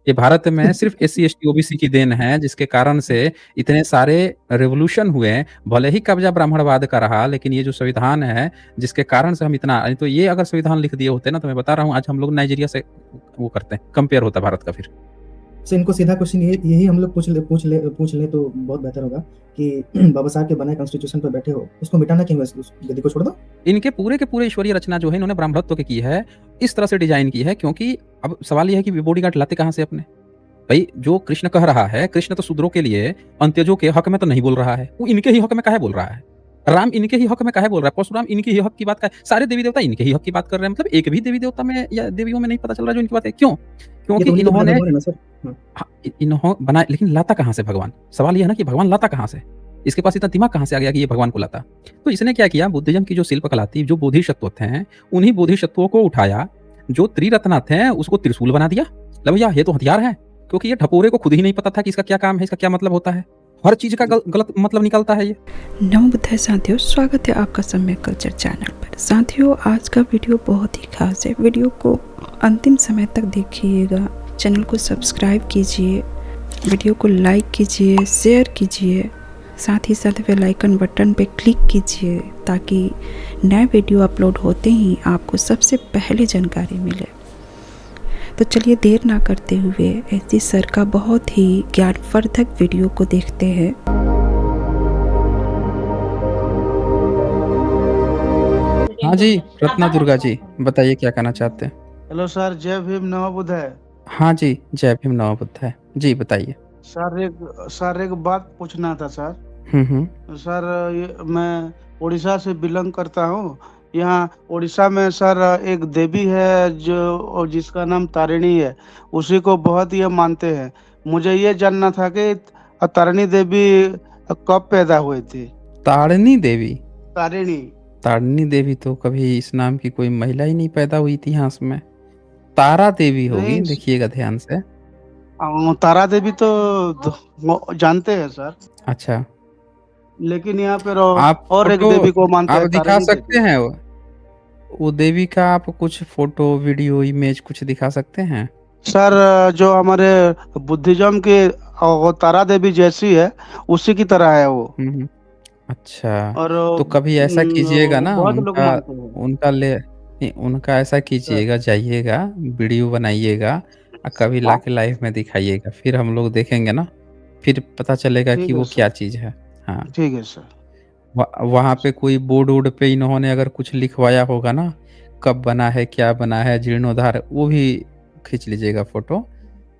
ये भारत में सिर्फ एससी, एसटी, ओबीसी की देन है, जिसके कारण से इतने सारे रिवॉल्यूशन हुए हैं। भले ही कब्ज़ा ब्राह्मणवाद का रहा, लेकिन ये जो संविधान है, जिसके कारण से हम इतना तो ये अगर संविधान लिख दिए होते ना, तो मैं बता रहा हूँ आज हम लोग नाइजीरिया से वो करते हैं, कंपेयर होता भारत का फिर। तो इनको सीधा क्वेश्चन यही हम लोग पूछ ले तो बहुत बेहतर होगा कि बाबा साहब के बनाए कॉन्स्टिट्यूशन पर बैठे हो, उसको मिटाना क्यों है? उस गद्दी को छोड़ दो। इनके पूरे के पूरे ईश्वरीय रचना जो है इन्होंने ब्राह्मणत्व की है, इस तरह से डिज़ाइन की है, क्योंकि अब सवाल ये है कि बॉडीगार्ड लाते कहाँ से अपने? भई जो कृष्ण कह रहा है, कृष्ण तो शूद्रों के लिए अंत्यजों के हक में तो नहीं बोल रहा है, वो इनके ही हक में काहे बोल रहा है? राम इनके ही हक में काहे बोल रहा है? परशुराम इनके ही हक की बात काहे, सारे देवी-देवता इनके ही हक की बात कर रहे हैं, मतलब एक भी देवी-देवता में या देवियों में नहीं पता चल रहा जो इनकी बात है, क्यों? ये क्योंकि तो उन्हीं के बना इन्होंने भगवान है ना सर। हाँ। इन्हों बनाए, लेकिन लाता कहाँ से भगवान? सवाल ये है ना कि भगवान लाता कहाँ से? इसके पास इतना दिमाग कहाँ से आ गया कि ये भगवान को लाता? तो इसने क्या किया, बुद्धिज़्म की जो शिल्पकला थी, जो बोधिसत्व थे, उन्हीं बोधिसत्वों को उठाया, जो त्रिरत्न थे, उसको त्रिशूल बना दिया। लो भैया ये तो हथियार है, क्योंकि ये ठपोरे को खुद ही नहीं पता था कि इसका क्या काम है, इसका क्या मतलब होता है। हर चीज़ का गलत मतलब निकालता है ये। नमो बुद्धाय साथियों, स्वागत है आपका सम्यक कल्चर चैनल पर। साथियों, आज का वीडियो बहुत ही खास है। वीडियो को अंतिम समय तक देखिएगा, चैनल को सब्सक्राइब कीजिए, वीडियो को लाइक कीजिए, शेयर कीजिए, साथ ही साथ बेल आइकन बटन पे क्लिक कीजिए ताकि नए वीडियो अपलोड होते ही आपको सबसे पहले जानकारी मिले। तो चलिए देर ना करते हुए ऐसी सर का बहुत ही ज्ञानवर्धक वीडियो को देखते हैं। हाँ जी, रत्ना दुर्गा जी, बताइए क्या कहना चाहते हैं? हेलो सर, जय भीम, नमो बुद्धाय। हाँ जी, जय भीम नमो बुद्धाय। जी बताइए। सर एक बात पूछना था सर। सर मैं उड़ीसा से बिलोंग करता हूँ। यहाँ उड़ीसा में सर एक देवी है जो जिसका नाम तारिणी है, उसी को बहुत ये मानते हैं। मुझे ये जानना था कि तारिणी देवी कब पैदा हुई थी? तारिणी देवी? तारिणी तारिणी देवी तो कभी इस नाम की कोई महिला ही नहीं पैदा हुई इतिहास में। तारा देवी होगी, नहीं, देखिएगा ध्यान से। तारा देवी तो जानते हैं सर, अच्छा, लेकिन यहाँ पर आप और एक फोटो देवी को मानते आप हैं, दिखा तारिणी सकते देवी। हैं वो देवी का? आप कुछ फोटो, वीडियो, इमेज कुछ दिखा सकते हैं? सर जो हमारे बुद्धिज्म के वो तारा देवी जैसी है, उसी की तरह है वो। अच्छा, और तो कभी ऐसा कीजिएगा ना, बहुत लोग उनका मानते हैं उनका ले नहीं, उनका ऐसा सर। कीजिएगा, जाइएगा, वीडियो बनाइएगा और कभी लाके लाइव में दिखाइएगा, फिर हम लोग देखेंगे ना, फिर पता चलेगा ठीक कि है वो क्या सर, चीज़ है। हाँ, ठीक है सर। वहाँ पे कोई बोर्ड वोर्ड पे इन्होंने अगर कुछ लिखवाया होगा ना, कब बना है, क्या बना है, जीर्णोद्धार, वो भी खींच लीजिएगा फ़ोटो,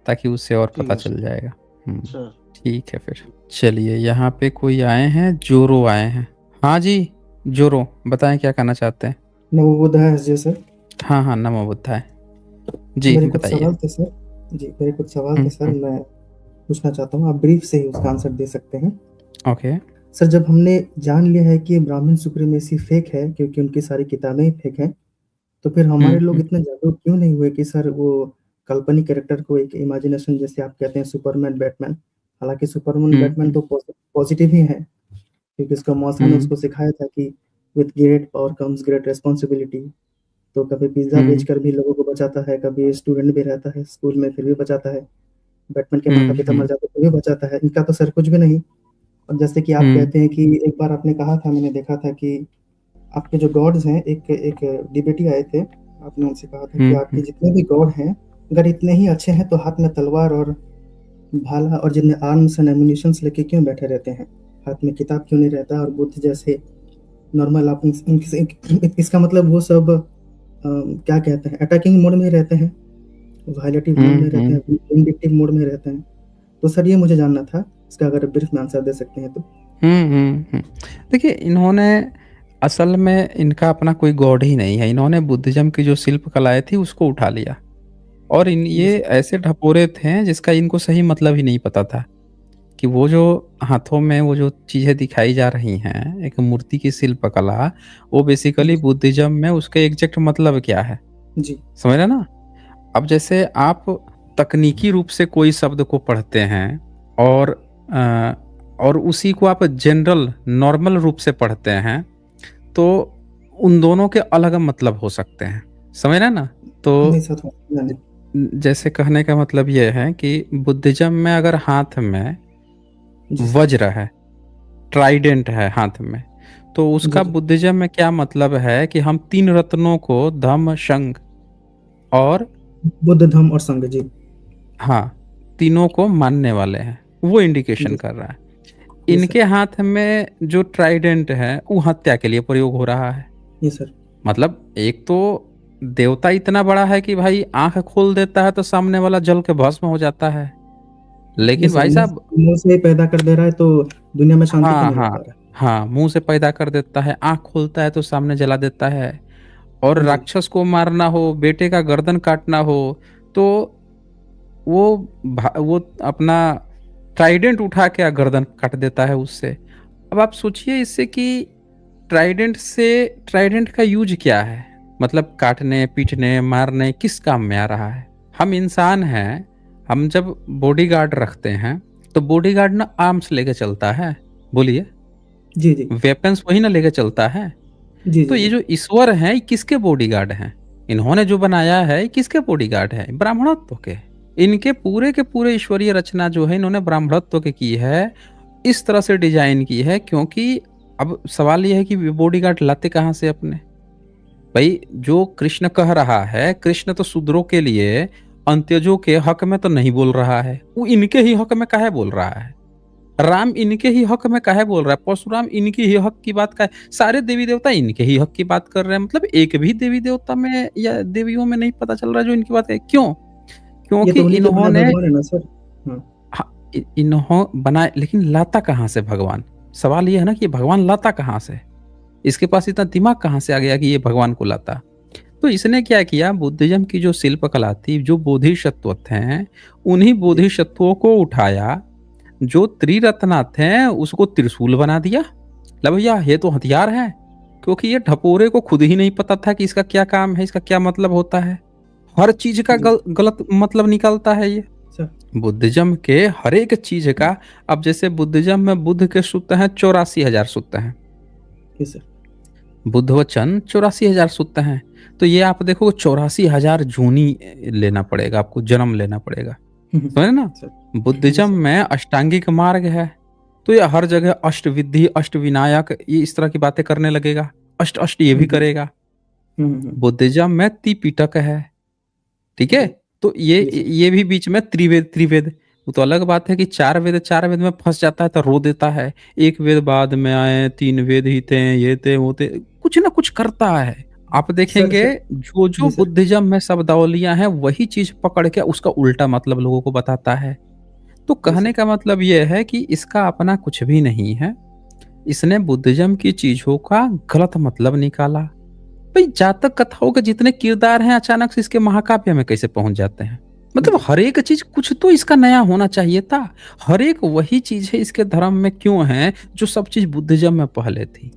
ताकि उससे और ठीक पता है चल जाएगा। सर। ठीक है फिर। चलिए, यहाँ पे कोई आए हैं, जोरो आए हैं। हाँ जी, जोरो, बताएँ क्या कहना चाहते हैं? नमो बुद्धाय जी सर। हाँ, नमो बुद्धाय। जी, मेरे कुछ बताइए। सवाल थे सर। जी, मेरे कुछ सवाल थे सर, हुँ। मैं पूछना चाहता हूँ, आप ब्रीफ से ही उसका आंसर दे सकते हैं। ओके। सर, जब हमने जान लिया है कि ब्राह्मण सुप्रीमेसी फेक है क्योंकि उनकी सारी किताबें ही फेक हैं, तो फिर हमारे लोग हुँ। इतने जागरूक क्यों नहीं हुए कि सर वो काल्पनिक कैरेक्टर को एक इमेजिनेशन, जैसे आप कहते हैं सुपरमैन, बैटमैन, हालाँकि सुपरमैन, बैटमैन हुँ। तो पॉजिटिव ही है, क्योंकि उसका मौसा ने हुँ। उसको सिखाया था कि with great power comes great responsibility. तो कभी पिज़्ज़ा हुँ। बेचकर भी लोगों को बचाता है, कभी स्टूडेंट भी रहता है स्कूल में फिर भी बचाता है, बैटमैन के माता-पिता मर हुँ। जाते हैं तो भी बचाता है, इनका तो सर कुछ भी नहीं। और जैसे कि आप हुँ। कहते हैं कि एक बार आपने कहा था, मैंने देखा था कि आपके जो गॉड्स हैं, एक एक डिबेटी आए थे, आपने उनसे कहा था कि आपके हुँ। जितने भी गॉड हैं, अगर इतने ही अच्छे हैं तो हाथ में तलवार और भाला और जितने आर्म्स एंड एम्युनिशंस लेके क्यों बैठे रहते हैं? हाथ में किताब क्यों नहीं रहता? और बुद्ध जैसे नॉर्मल आप इसका मतलब वो सब क्या कहते हैं, अटैकिंग मोड में रहते हैं, वायलेटिव मोड में रहते हैं, हुँ। विंडिक्टिव मोड में रहते हैं। तो सर ये मुझे जानना था, इसका अगर ब्रीफ में आंसर दे सकते हैं तो? हुँ। देखिए, इन्होंने असल में इनका अपना कोई गॉड ही नहीं है। इन्होंने बुद्धिज़्म की जो शिल्प कलाएँ थी उसको उठा लिया, और जी ये सर। ऐसे ढपोरे थे जिसका इनको सही मतलब ही नहीं पता था कि वो जो हाथों में वो जो चीज़ें दिखाई जा रही हैं, एक मूर्ति की शिल्प कला, वो बेसिकली जी, बुद्धिज़्म में उसका एग्ज़ैक्ट मतलब क्या है, जी, समझ रहे हैं ना? अब जैसे आप तकनीकी रूप से कोई शब्द को पढ़ते हैं और अ, और उसी को आप जनरल नॉर्मल रूप से पढ़ते हैं, तो उन दोनों के अलग मतलब हो सकते हैं, समझ रहे हैं ना? तो नहीं सर, नहीं। जैसे कहने का मतलब ये है कि बुद्धिज्म में अगर हाथ में जी सर। वज्र है, ट्राइडेंट है हाथ में, तो जी, उसका जी। बुद्धिज्म में क्या मतलब है कि हम 3 रत्नों को धम्म, संघ और बुद्ध, धम्म और संघ। जी। हाँ, तीनों को मानने वाले हैं, वो इंडिकेशन जी, कर रहा है। जी सर। इनके हाथ में जो ट्राइडेंट है, वो हत्या के लिए प्रयोग हो रहा है। जी सर। मतलब एक तो देवता इतना बड़ा है कि भाई आँख खोल देता है तो सामने वाला जल के भस्म हो जाता है। जी लेकिन सर, भाई मुँह साहब मुँह से ही पैदा कर दे रहा है, तो दुनिया में शांति क्यों हाँ, नहीं ला हाँ, पा रहा है? हाँ, मुँह से पैदा कर देता है, आँख खोलता है तो सामने जला देता है। और जी। राक्षस को मारना हो, बेटे का गर्दन काटना हो, तो वो अपना ट्राइडेंट उठा के गर्दन काट देता है उससे। अब आप सोचिए इससे कि ट्राइडेंट का यूज़ क्या है? मतलब काटने, पीटने, मारने किस काम में आ रहा है? हम इंसान हैं, हम जब बॉडीगार्ड रखते हैं, तो बॉडीगार्ड ना आर्म्स लेके चलता है। बोलिए, जी, जी। वेपन्स वही ना लेके चलता है। जी, तो जी, ये जी। जो ईश्वर हैं, ये किसके बॉडीगार्ड हैं? इन्होंने जो बनाया है, ये किसके बॉडीगार्ड है? ब्राह्मणत्व के। इनके पूरे के पूरे ईश्वरीय रचना जो है, इन्होंने ब्राह्मणत्व के की है, इस तरह से डिज़ाइन की है क्योंकि अब सवाल ये है कि बॉडीगार्ड लाते कहाँ से अपने? भाई जो कृष्ण कह रहा है, कृष्ण तो शूद्रों के लिए, अंत्यजों के हक में तो नहीं बोल रहा है। वो इनके ही हक में काहे बोल रहा है? राम इनके ही हक में काहे बोल रहा है? परशुराम इनके ही हक की बात काहे, सारे देवी देवता इनके ही हक की बाबात कर रहे हैं। मतलब एक भी देवी देवता में या देवियों में नहीं पता चल रहा जो इनकी बात है। क्यों? ये क्योंकि तो उन्हीं के बनाए इन्होंने भगवान है ना सर। हाँ। इन्हों बनाए, लेकिन लाता कहाँ से भगवान? सवाल ये है ना कि ये भगवान लाता कहाँ से? इसके पास इतना दिमाग कहाँ से आ गया कि ये भगवान को लाता? तो इसने क्या किया, बुद्धिज्म की जो शिल्पकला थी, जो बोधिसत्व थे, उन्हीं जी। बोधिसत्वों को उठाया, जो त्रिरत्ना थे उसको त्रिशूल बना दिया। ला भैया ये तो हथियार है, क्योंकि ये ढपोरे को खुद ही नहीं पता था कि इसका क्या काम है, इसका क्या मतलब होता है। हर चीज का जी। गलत मतलब निकालता है ये। सर। बुद्धिज्म के हर एक चीज का, अब जैसे बुद्धिज्म में बुद्ध के सूत्र हैं 84,000 सूत्र हैं, जी सर। बुद्ध वचन 84,000 सूत्र हैं। तो ये आप देखो 84,000 जूनी लेना पड़ेगा, आपको जन्म लेना पड़ेगा, हुँ, हुँ। समझे ना। सर। जी बुद्धिज्म सर। में अष्टांगिक मार्ग है, तो ये हर जगह अष्टविधि, अष्टविनायक, ये इस तरह की बातें करने लगेगा। अष्ट अष्ट ये हुँ, भी हुँ। करेगा। हुँ, हुँ, हुँ। बुद्धिज्म में त्रिपिटक है, ठीक है। जी। तो जी सर। ये भी बीच में त्रिवेद, त्रिवेद। वो तो अलग बात है कि चार वेद में फंस जाता है तो रो देता है। एक वेद बाद में आए, 3 वेद ही थे, ये थे, वो थे, कुछ ना कुछ करता है। आप सर, देखेंगे सर। जो जो जी सर। बुद्धिज्म में शब्दावलियां हैं, वही चीज पकड़ के उसका उल्टा मतलब लोगों को बताता है। तो जी कहने सर। का मतलब ये है कि इसका अपना कुछ भी नहीं है। इसने बुद्धिज्म की चीजों का गलत मतलब निकाला। भाई जातक कथाओं के जितने किरदार हैं, अचानक से इसके महाकाव्य में कैसे पहुंच जाते हैं? मतलब जी। हर एक चीज कुछ तो इसका नया होना चाहिए था। हर एक वही चीज है इसके धर्म में क्यों है जो सब चीज बुद्धिज्म में पहले थी।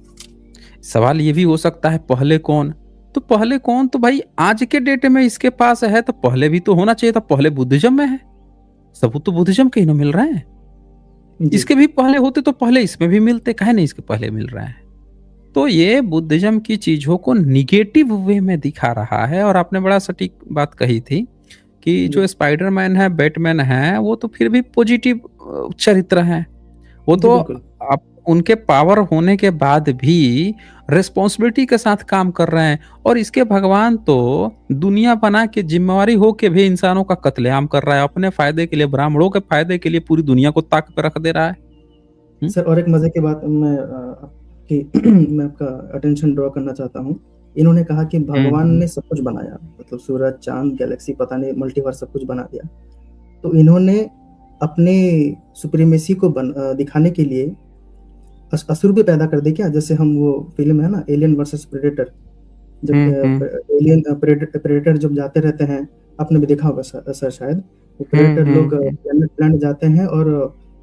सवाल ये भी हो सकता है पहले कौन? तो पहले कौन, तो भाई आज के डेट में इसके पास है तो पहले भी तो होना चाहिए था। पहले बुद्धिज्म में है, सबूत तो बुद्धिज्म के ही ना मिल रहे हैं। जी। इसके भी पहले होते तो पहले इसमें भी मिलते, काहे नहीं इसके पहले मिल रहे हैं? तो ये बुद्धिज्म की चीजों को निगेटिव वे में दिखा रहा है। और आपने बड़ा सटीक बात कही थी कि जी। जो स्पाइडरमैन है, बैटमैन है, वो तो फिर भी पॉजिटिव चरित्र हैं। वो जी, तो बिल्कुल। आप उनके पावर होने के बाद भी रिस्पॉन्सिबिलिटी के साथ काम कर रहे हैं। और इसके भगवान तो दुनिया बना के जिम्मेवारी हो के भी इंसानों का कत्लेआम कर रहा है, अपने फायदे के लिए, ब्राह्मणों के फायदे के लिए पूरी दुनिया को ताक पे रख दे रहा है। हुँ? सर, और एक मज़े की बात मैं आपकी मैं आपका अटेंशन ड्रॉ करना चाहता हूँ। इन्होंने कहा कि हुँ, भगवान हुँ। ने सब कुछ बनाया, मतलब सूरज, चाँद, गैलेक्सी, पता नहीं मल्टीवर्स सब कुछ बना दिया। तो इन्होंने अपने सुप्रीमेसी को दिखाने के लिए असुर भी पैदा कर दिए क्या? जैसे हम वो फ़िल्म है ना, एलियन वर्सेस प्रेडेटर, जब हुँ, हुँ। एलियन प्रेडेटर जब जाते रहते हैं, आपने भी देखा होगा सर शायद, वो हुँ, प्रेडेटर लोग हुँ, हुँ। प्लैनेट प्लैनेट जाते हैं और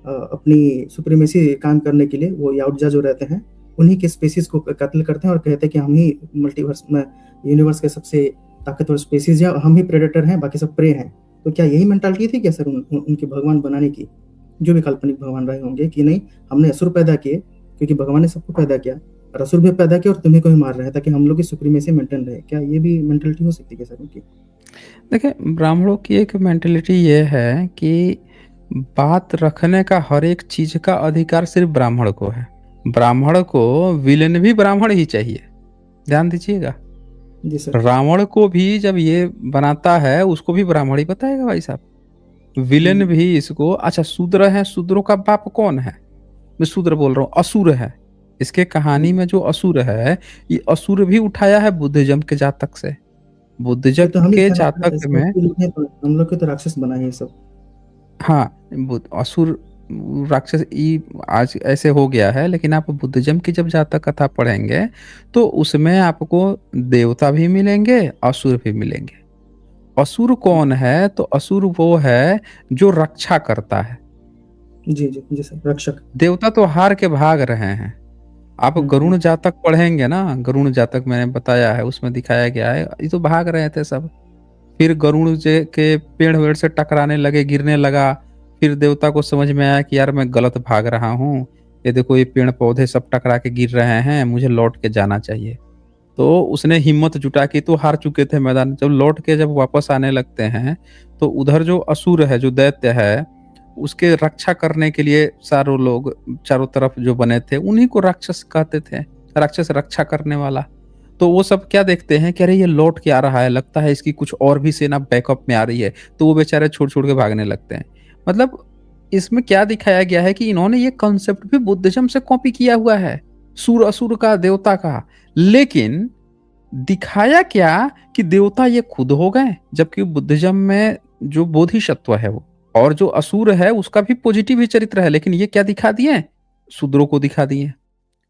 अपनी सुप्रीमेसी कायम करने के लिए वो याओजा जो रहते हैं, उन्हीं के स्पीशीज़ को कत्ल करते हैं और कहते हैं कि हम ही मल्टीवर्स में, यूनिवर्स के सबसे ताकतवर स्पीशीज़ हैं और हम ही प्रेडेटर हैं, बाकी सब प्रे हैं। तो क्या यही मेंटालिटी थी क्या सर उनके भगवान बनाने की? जो भी काल्पनिक भगवान रहे होंगे कि नहीं, हमने असुर पैदा किए क्योंकि भगवान ने सबको पैदा किया, और असुर भी पैदा किया और तुम्हीं को ही मार रहे हैं ताकि हम लोग की सुप्रीमेसी मेंटेन रहे। क्या ये भी मेंटालिटी हो सकती है क्या सर उनकी? देखिए, ब्राह्मणों की एक मेंटालिटी ये है कि बात रखने का हर एक चीज़ का अधिकार सिर्फ़ ब्राह्मण को है। ब्राह्मण को विलेन भी ब्राह्मण ही चाहिए, ध्यान दीजिएगा। जी सर। रावण को भी जब ये बनाता है, उसको भी ब्राह्मण ही बताएगा भाई साहब। विलेन हुँ, भी इसको अच्छा शूद्र है, शूद्रों का बाप कौन है? मैं शूद्र बोल रहा हूँ, असुर है। इसके कहानी हुँ। में जो असुर है, ये असुर भी उठाया है बुद्धिज़्म के जातक से। ये बुद्धिज़्म तो हम ही के थे ना सर, जातक इसमें में असली लोग हैं तो हम लोग को तो राक्षस बना है ये सब। हाँ, असुर राक्षस आज ऐसे हो गया है, लेकिन आप बुद्धिज़्म की जब जातक कथा पढ़ेंगे, तो उसमें आपको देवता भी मिलेंगे, असुर भी मिलेंगे। असुर कौन है? तो असुर वो है जो रक्षा करता है। जी, जी, जी सर, रक्षक। देवता तो हार के भाग रहे हैं। आप हुँ, हुँ। गरुण जातक पढ़ेंगे ना, गरुण जातक मैंने बताया है, उसमें दिखाया गया है, ये तो भाग रहे थे सब। फिर गरुड़ जे के पेड़-वेड़ से टकराने लगे, गिरने लगा। फिर देवता को समझ में आया कि यार मैं गलत भाग रहा हूँ। ये देखो ये पेड़-पौधे सब टकरा के गिर रहे हैं, मुझे लौट के जाना चाहिए। तो उसने हिम्मत जुटा के तो हार चुके थे मैदान, जब लौट के जब वापस आने लगते हैं, तो उधर जो असुर है, जो दैत्य है, उसके रक्षा करने के लिए सारों लोग चारों तरफ जो बने थे, उन्हीं को राक्षस कहते थे। राक्षस रक्षा करने वाला। तो वो सब क्या देखते हैं कि अरे ये लौट के आ रहा है, लगता है इसकी कुछ और भी सेना बैकअप में आ रही है, तो वो बेचारे छोड़-छोड़ के भागने लगते हैं। मतलब इसमें क्या दिखाया गया है कि इन्होंने ये कॉन्सेप्ट भी बुद्धिज़्म से कॉपी किया हुआ है, सुर-असुर का, देवता का। लेकिन दिखाया क्या कि देवता ये खुद हो गए, जबकि बुद्धिज़्म में जो बोधिसत्व है वो और जो असुर है उसका भी पॉजिटिव ही चरित्र है, लेकिन ये क्या दिखा दिए? शूद्रों को दिखा दिए।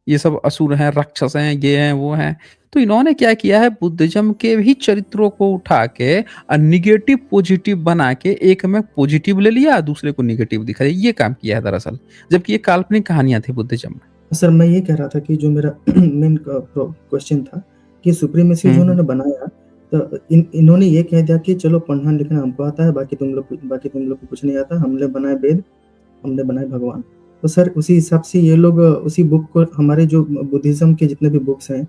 ये सब असुर हैं, राक्षस हैं, ये हैं, वो हैं। तो इन्होंने क्या किया है बुद्धिज़्म के भी चरित्रों को उठा के नेगेटिव पॉजिटिव बना के एक में पॉजिटिव ले लिया, दूसरे को नेगेटिव दिखा दिया। ये काम किया है दरअसल। जबकि ये काल्पनिक कहानियाँ थी बुद्धिज़्म में। सर मैं ये कह रहा था कि जो मेरा मेन क्वेश्चन था कि सुप्रीमेसी हुँ, जो हुँ। उन्होंने बनाया, तो इन्होंने ये कह दिया कि चलो पढ़ना लिखना हमको आता है, बाकी तुम लोग को कुछ नहीं आता, हमने बनाए वेद, हमने बनाए भगवान। तो सर उसी हिसाब से ये लोग उसी बुक को, हमारे जो बुद्धिज्म के जितने भी बुक्स हैं,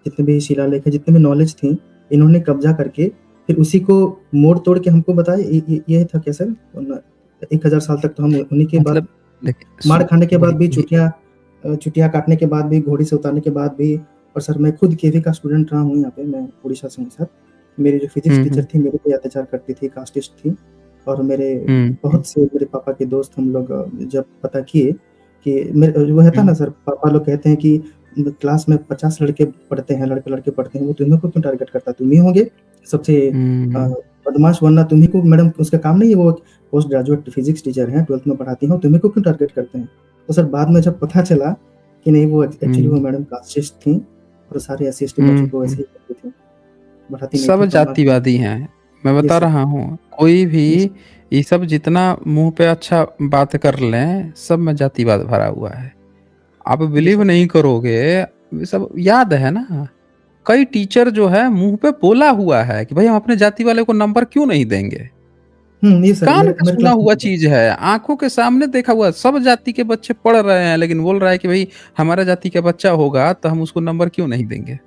जितने भी शिलालेख हैं, जितने भी नॉलेज थी, इन्होंने कब्जा करके फिर उसी को मोड़ तोड़ के हमको बताया। ये था क्या सर? 1000 साल तक तो हम उन्हीं के बाद मतलब देखिए मार खाने के वही बाद भी, वही चुटिया काटने के बाद भी, घोड़ी से उतारने के बाद भी। और सर मैं खुद केवी का स्टूडेंट रहा हूँ यहाँ पे, मैं उड़ीसा से हूँ सर। मेरी जो फिज़िक्स हुँ, टीचर हुँ। थी, मेरे पे अत्याचार करती थी, कास्टिस्ट थी। और मेरे हुँ, हुँ, बहुत से मेरे पापा के दोस्त, हम लोग जब पता किए कि मेरे वो रहता हुँ। ना सर, पापा लोग कहते हैं कि क्लास में 50 लड़के पढ़ते हैं, लड़के-लड़के पढ़ते हैं, वो तुम्हीं को क्यों टारगेट करता है? तुम ही होंगे सबसे हुँ। बदमाश, वरना तुम्हीं को मैडम, उसका काम नहीं है, वो पोस्ट ग्रेजुएट फिज़िक्स टीचर हैं, 12th में पढ़ाती हैं, तुम्हीं को क्यों टारगेट करते हैं? तो सर बाद में जब पता चला कि नहीं, वो एक्चुअली वो हुँ, मैडम कास्टिस्ट थीं और सारे एससी-एसटी बच्चों हुँ, को हुँ। ऐसे ही करती थीं, पढ़ाती नहीं सब थी, पढ़ना भी नहीं। जातिवादी हैं। मैं जी बता सर। रहा हूँ, कोई भी जी सर। ये सब जितना मुँह पे अच्छा बात कर लें, सब में जातिवाद भरा हुआ है। आप जी बिलीव सर। नहीं करोगे, ये सब याद है ना, कई टीचर जो है मुँह पे बोला हुआ है कि भई हम अपने जाति वाले को नंबर क्यों नहीं देंगे? ये सर कान मेरे का मेरे सुना क्लास में हुआ भी था। चीज़ है, आँखों के सामने देखा हुआ है, सब जाति के बच्चे पढ़ रहे हैं, लेकिन बोल रहा है कि भई हमारा जाति का बच्चा होगा, तो हम उसको नंबर क्यों नहीं देंगे?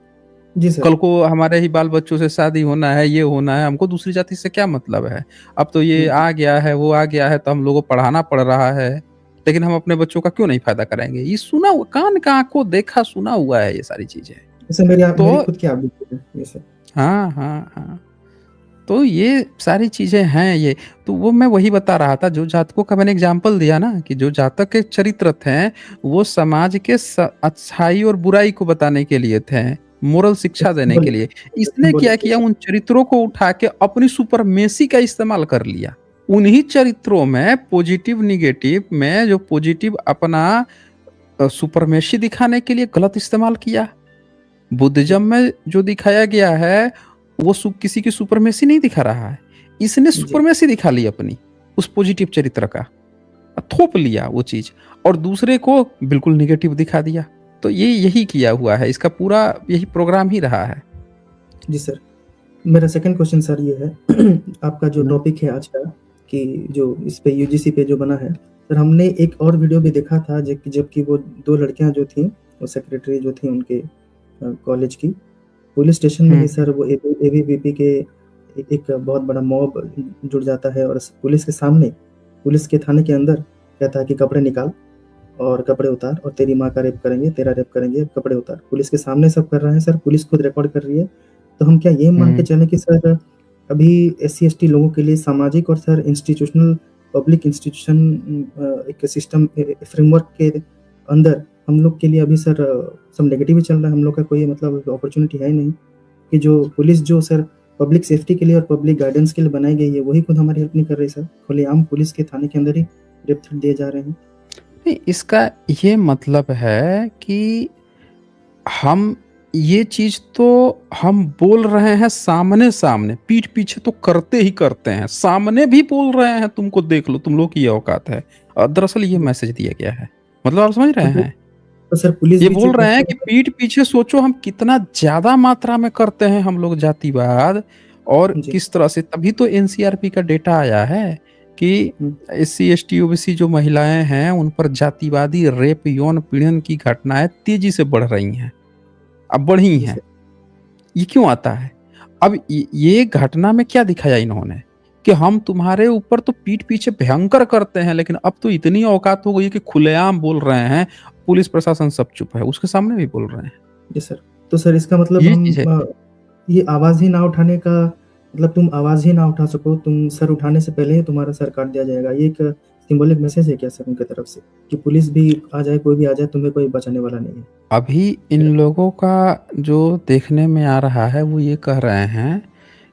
जी सर। कल को हमारे ही बाल-बच्चों से शादी होना है, ये होना है, हमको दूसरी जाति से क्या मतलब है? अब तो ये हुँ, हुँ। आ गया है, वो आ गया है, तो हम लोगों को पढ़ाना पड़ रहा है, लेकिन हम अपने बच्चों का क्यों नहीं फ़ायदा कराएँगे? ये सुना हुआ कान का आँखों देखा सुना हुआ है ये सारी चीज़ें। जैसे मेरी तो खुद की आप भी है ये सब। हाँ, हाँ, हाँ। तो ये सारी चीज़ें हैं ये। तो वो मैं वही बता रहा था, जो जातकों का मैंने एग्ज़ाम्पल दिया ना कि जो जातक के चरित्र थे, वो समाज के अच्छाई और बुराई को बताने के लिए थे, मोरल शिक्षा देने सिंबल के लिए। इसने क्या सिंबॉलिक, किया, उन चरित्रों को उठा के अपनी सुपरमेसी का इस्तेमाल कर लिया। उन्हीं चरित्रों में पॉजिटिव, नेगेटिव में जो पॉजिटिव अपना सुपरमेसी दिखाने के लिए गलत इस्तेमाल किया। बुद्धिज़्म जी, में जो दिखाया गया है, वो किसी की सुपरमेसी नहीं दिखा रहा है। इसने जी। सुपरमेसी दिखा ली अपनी, उस पॉजिटिव चरित्र का। थोप लिया वो चीज़ और दूसरे को बिल्कुल नेगेटिव दिखा दिया। तो ये यही किया हुआ है, इसका पूरा यही प्रोग्राम ही रहा है। जी सर। मेरा सेकंड क्वेश्चन सर ये है, आपका जो हुँ, टॉपिक है आज का, कि जो इस पे यूजीसी पे जो बना है, सर हमने एक और वीडियो भी देखा था, जबकि वो 2 लड़कियाँ जो थीं, वो सेक्रेटरी जो थी उनके कॉलेज की, पुलिस स्टेशन में हुँ, ही सर वो एबीवीपी के एक बहुत बड़ा मॉब जुड़ जाता है और पुलिस के सामने, पुलिस के थाने के अंदर कहता है कि कपड़े निकाल और कपड़े उतार और तेरी माँ का रेप करेंगे, तेरा रेप करेंगे, कपड़े उतार। पुलिस के सामने सब कर रहे हैं सर, पुलिस खुद रिकॉर्ड कर रही है। तो हम क्या ये मान के चलें कि सर अभी एससी-एसटी लोगों के लिए सामाजिक और सर इंस्टीट्यूशनल पब्लिक इंस्टीट्यूशन एक सिस्टम फ्रेमवर्क के अंदर हम लोग के लिए अभी सर सब नेगेटिव ही चल रहा है, हम लोग का कोई मतलब अपॉर्चुनिटी है नहीं कि जो पुलिस जो सर पब्लिक सेफ्टी के लिए और पब्लिक गाइडेंस के लिए बनाई गई है, वही खुद हमारी हेल्प नहीं कर रही सर। खुलेआम पुलिस के थाने के अंदर ही रेप थ्रेट दिए जा रहे हैं। नहीं, इसका ये मतलब है कि हम ये चीज तो हम बोल रहे हैं सामने सामने, पीठ पीछे तो करते ही करते हैं, सामने भी बोल रहे हैं तुमको देख लो, तुम लोग की ये औकात है। दरअसल ये मैसेज दिया गया है, मतलब आप समझ रहे हैं, तो सर पुलिस ये भी बोल चुप रहे है हैं कि पीठ पीछे सोचो हम कितना ज्यादा मात्रा में करते हैं हम लोग जातिवाद, और जी। किस तरह से। तभी तो एनसीआरपी का डेटा आया है कि एससी एसटी ओबीसी जो महिलाएं हैं उन पर जातिवादी रेप यौन पीड़न की घटनाएं तेजी से बढ़ रही हैं, अब बढ़ी जी हैं। सर। ये क्यों आता है? अब ये घटना में क्या दिखाया इन्होंने कि हम तुम्हारे ऊपर तो पीठ पीछे भयंकर करते हैं, लेकिन अब तो इतनी औकात हो गई है कि खुलेआम बोल रहे हैं, पुलिस प्रशासन सब चुप है, उसके सामने भी बोल रहे हैं। जी सर। तो सर इसका मतलब ये हम चीज है। ये आवाज़ ही ना उठाने का मतलब तुम आवाज़ ही ना उठा सको, तुम सर उठाने से पहले ही तुम्हारा सर काट दिया जाएगा। ये एक सिंबॉलिक मैसेज है क्या सर उनकी तरफ से कि पुलिस भी आ जाए, कोई भी आ जाए, तुम्हें कोई बचाने वाला नहीं है? अभी इन लोगों का जो देखने में आ रहा है वो ये कह रहे हैं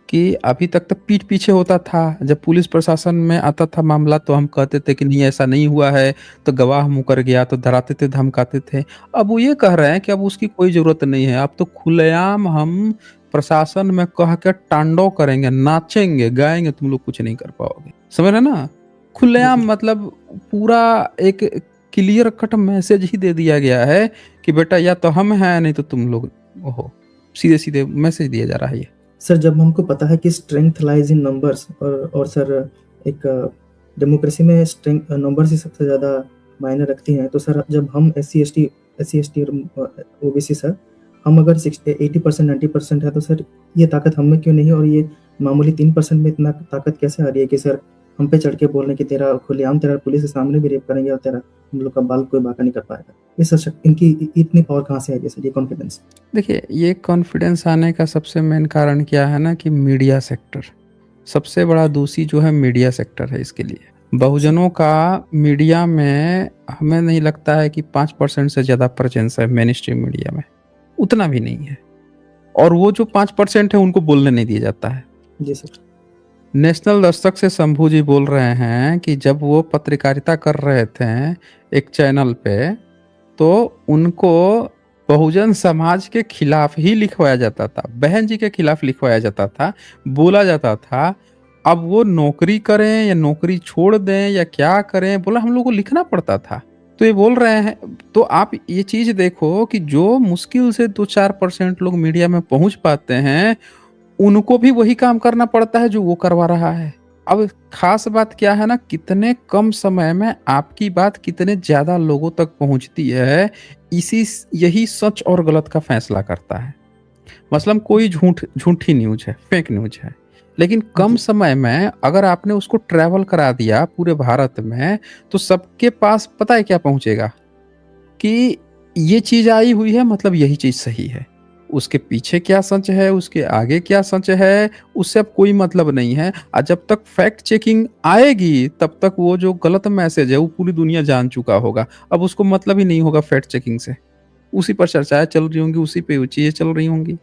कि अभी तक तो पीठ पीछे होता था, जब पुलिस प्रशासन में आता था मामला तो हम कहते थे कि नहीं ऐसा नहीं हुआ है, तो गवाह मुकर गया तो डराते थे, धमकाते थे। अब वो ये कह रहे हैं कि अब उसकी कोई ज़रूरत नहीं है, अब तो खुलेआम हम प्रशासन में कह के तांडव करेंगे, नाचेंगे, गाएँगे, तुम लोग कुछ नहीं कर पाओगे। समझ रहे हैं ना? खुलेआम मतलब पूरा एक क्लियर कट मैसेज ही दे दिया गया है कि बेटा या तो हम हैं नहीं तो तुम लोग हो। सीधे-सीधे मैसेज दिया जा रहा है ये। सर जब हमको पता है कि स्ट्रेंथ लाइज़ इन नंबर्स और सर एक डेमोक्रेसी में स्ट्रेंथ नंबर्स ही सबसे ज़्यादा मायने रखती हैं, तो सर जब हम एससी-एसटी और ओबीसी सर हम अगर 80% 90% है तो सर ये ताकत हम में क्यों नहीं है और ये मामूली 3% में इतना ताकत कैसे आ रही है कि सर हम पे चढ़ के बोल रहे हैं कि तेरा खुलेआम तेरा पुलिस के सामने भी रेप करेंगे और तेरा हम लोग का बाल कोई बांका नहीं कर पाएगा। ये सर इनकी इतनी पावर कहाँ से आई है सर, ये कॉन्फिडेंस? देखिए, ये कॉन्फिडेंस आने का सबसे मेन कारण क्या है ना कि मीडिया सेक्टर, सबसे बड़ा दोषी जो है मीडिया सेक्टर है इसके लिए। बहुजनों का मीडिया में हमें नहीं लगता है कि 5% से ज़्यादा प्रेजेंस है मेन स्ट्रीम मीडिया में, उतना भी नहीं है। और वो जो 5% है उनको बोलने नहीं दिया जाता है। जी सर। नेशनल दस्तक से शंभू जी बोल रहे हैं कि जब वो पत्रकारिता कर रहे थे एक चैनल पे, तो उनको बहुजन समाज के खिलाफ ही लिखवाया जाता था, बहन जी के खिलाफ लिखवाया जाता था, बोला जाता था। अब वो नौकरी करें या नौकरी छोड़ दें या क्या करें, बोला हम लोग को लिखना पड़ता था। तो ये बोल रहे हैं, तो आप ये चीज देखो कि जो मुश्किल से 2-4% लोग मीडिया में पहुंच पाते हैं, उनको भी वही काम करना पड़ता है जो वो करवा रहा है। अब खास बात क्या है ना, कितने कम समय में आपकी बात कितने ज्यादा लोगों तक पहुंचती है, यही सच और गलत का फैसला करता है। मसलन कोई झूठी न्यूज है, फेक न्यूज है, लेकिन कम समय में अगर आपने उसको ट्रैवल करा दिया पूरे भारत में, तो सबके पास पता है क्या पहुंचेगा कि ये चीज आई हुई है, मतलब यही चीज सही है। उसके पीछे क्या सच है, उसके आगे क्या सच है, उससे अब कोई मतलब नहीं है। और जब तक फैक्ट चेकिंग आएगी तब तक वो जो गलत मैसेज है वो पूरी दुनिया जान चुका होगा, अब उसको मतलब ही नहीं होगा फैक्ट चेकिंग से। उसी पर चर्चाएं चल रही होंगी, उसी पे चीजें चल रही होंगी।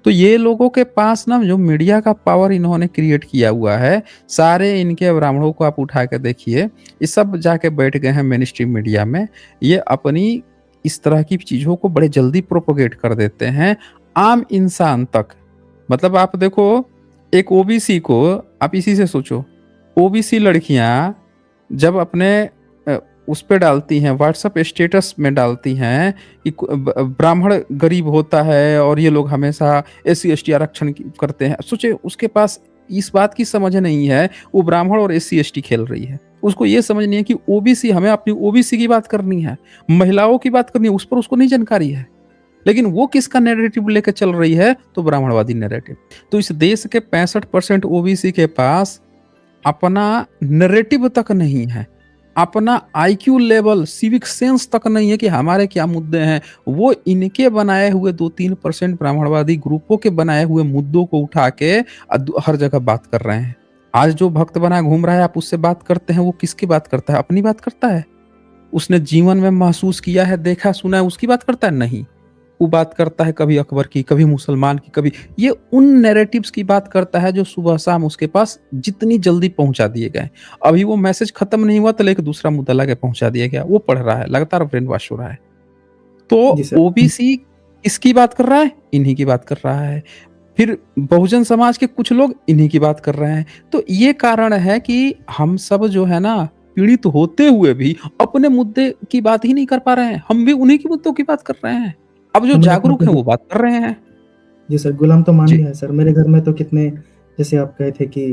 तो ये लोगों के पास ना जो मीडिया का पावर इन्होंने क्रिएट किया हुआ है, सारे इनके ब्राह्मणों को आप उठा के देखिए, ये सब जाके बैठ गए हैं मेन स्ट्रीम मीडिया में। ये अपनी इस तरह की चीजों को बड़े जल्दी प्रोपोगेट कर देते हैं आम इंसान तक। मतलब आप देखो, एक ओबीसी को आप इसी से सोचो, ओबीसी लड़कियां जब अपने उस पे डालती हैं, व्हाट्सएप स्टेटस में डालती हैं कि ब्राह्मण गरीब होता है और ये लोग हमेशा एससी एसटी आरक्षण करते हैं, सोचे उसके पास इस बात की समझ नहीं है, वो ब्राह्मण और एससी एसटी खेल रही है। उसको ये समझ नहीं है कि ओबीसी, हमें अपनी ओबीसी की बात करनी है, महिलाओं की बात करनी है, उस पर उसको नहीं जानकारी है। लेकिन वो किसका नैरेटिव लेके चल रही है? तो ब्राह्मणवादी नैरेटिव। तो इस देश के 65% ओबीसी के पास अपना नैरेटिव तक नहीं है, अपना आईक्यू लेवल, सिविक सेंस तक नहीं है कि हमारे क्या मुद्दे हैं। वो इनके बनाए हुए 2-3% ब्राह्मणवादी ग्रुपों के बनाए हुए मुद्दों को उठा के हर जगह बात कर रहे हैं। आज जो भक्त बना घूम रहा है, आप उससे बात करते हैं, वो किसकी बात करता है? अपनी बात करता है? उसने जीवन में महसूस किया है, देखा सुना है, उसकी बात करता है? नहीं। वो बात करता है कभी अकबर की, कभी मुसलमान की, कभी ये उन नैरेटिव्स की बात करता है जो सुबह शाम उसके पास जितनी जल्दी पहुंचा दिए गए। अभी वो मैसेज खत्म नहीं हुआ तो लेके दूसरा मुद्दा लाके पहुंचा दिया गया, वो पढ़ रहा है, लगातार ब्रेन वॉश हो रहा है। तो जी सर। ओबीसी किसकी बात कर रहा है? इन्हीं की बात कर रहा है। फिर बहुजन समाज के कुछ लोग इन्हीं की बात कर रहे हैं। तो ये कारण है कि हम सब जो है ना, पीड़ित होते हुए भी अपने मुद्दे की बात ही नहीं कर पा रहे हैं। हम भी उन्हीं के मुद्दों की बात कर रहे हैं। अब जो हमने जागरूक हैं वो बात कर रहे हैं। जी सर, गुलाम तो मान जी। लिया है सर। मेरे घर में तो कितने, जैसे आप कहे थे कि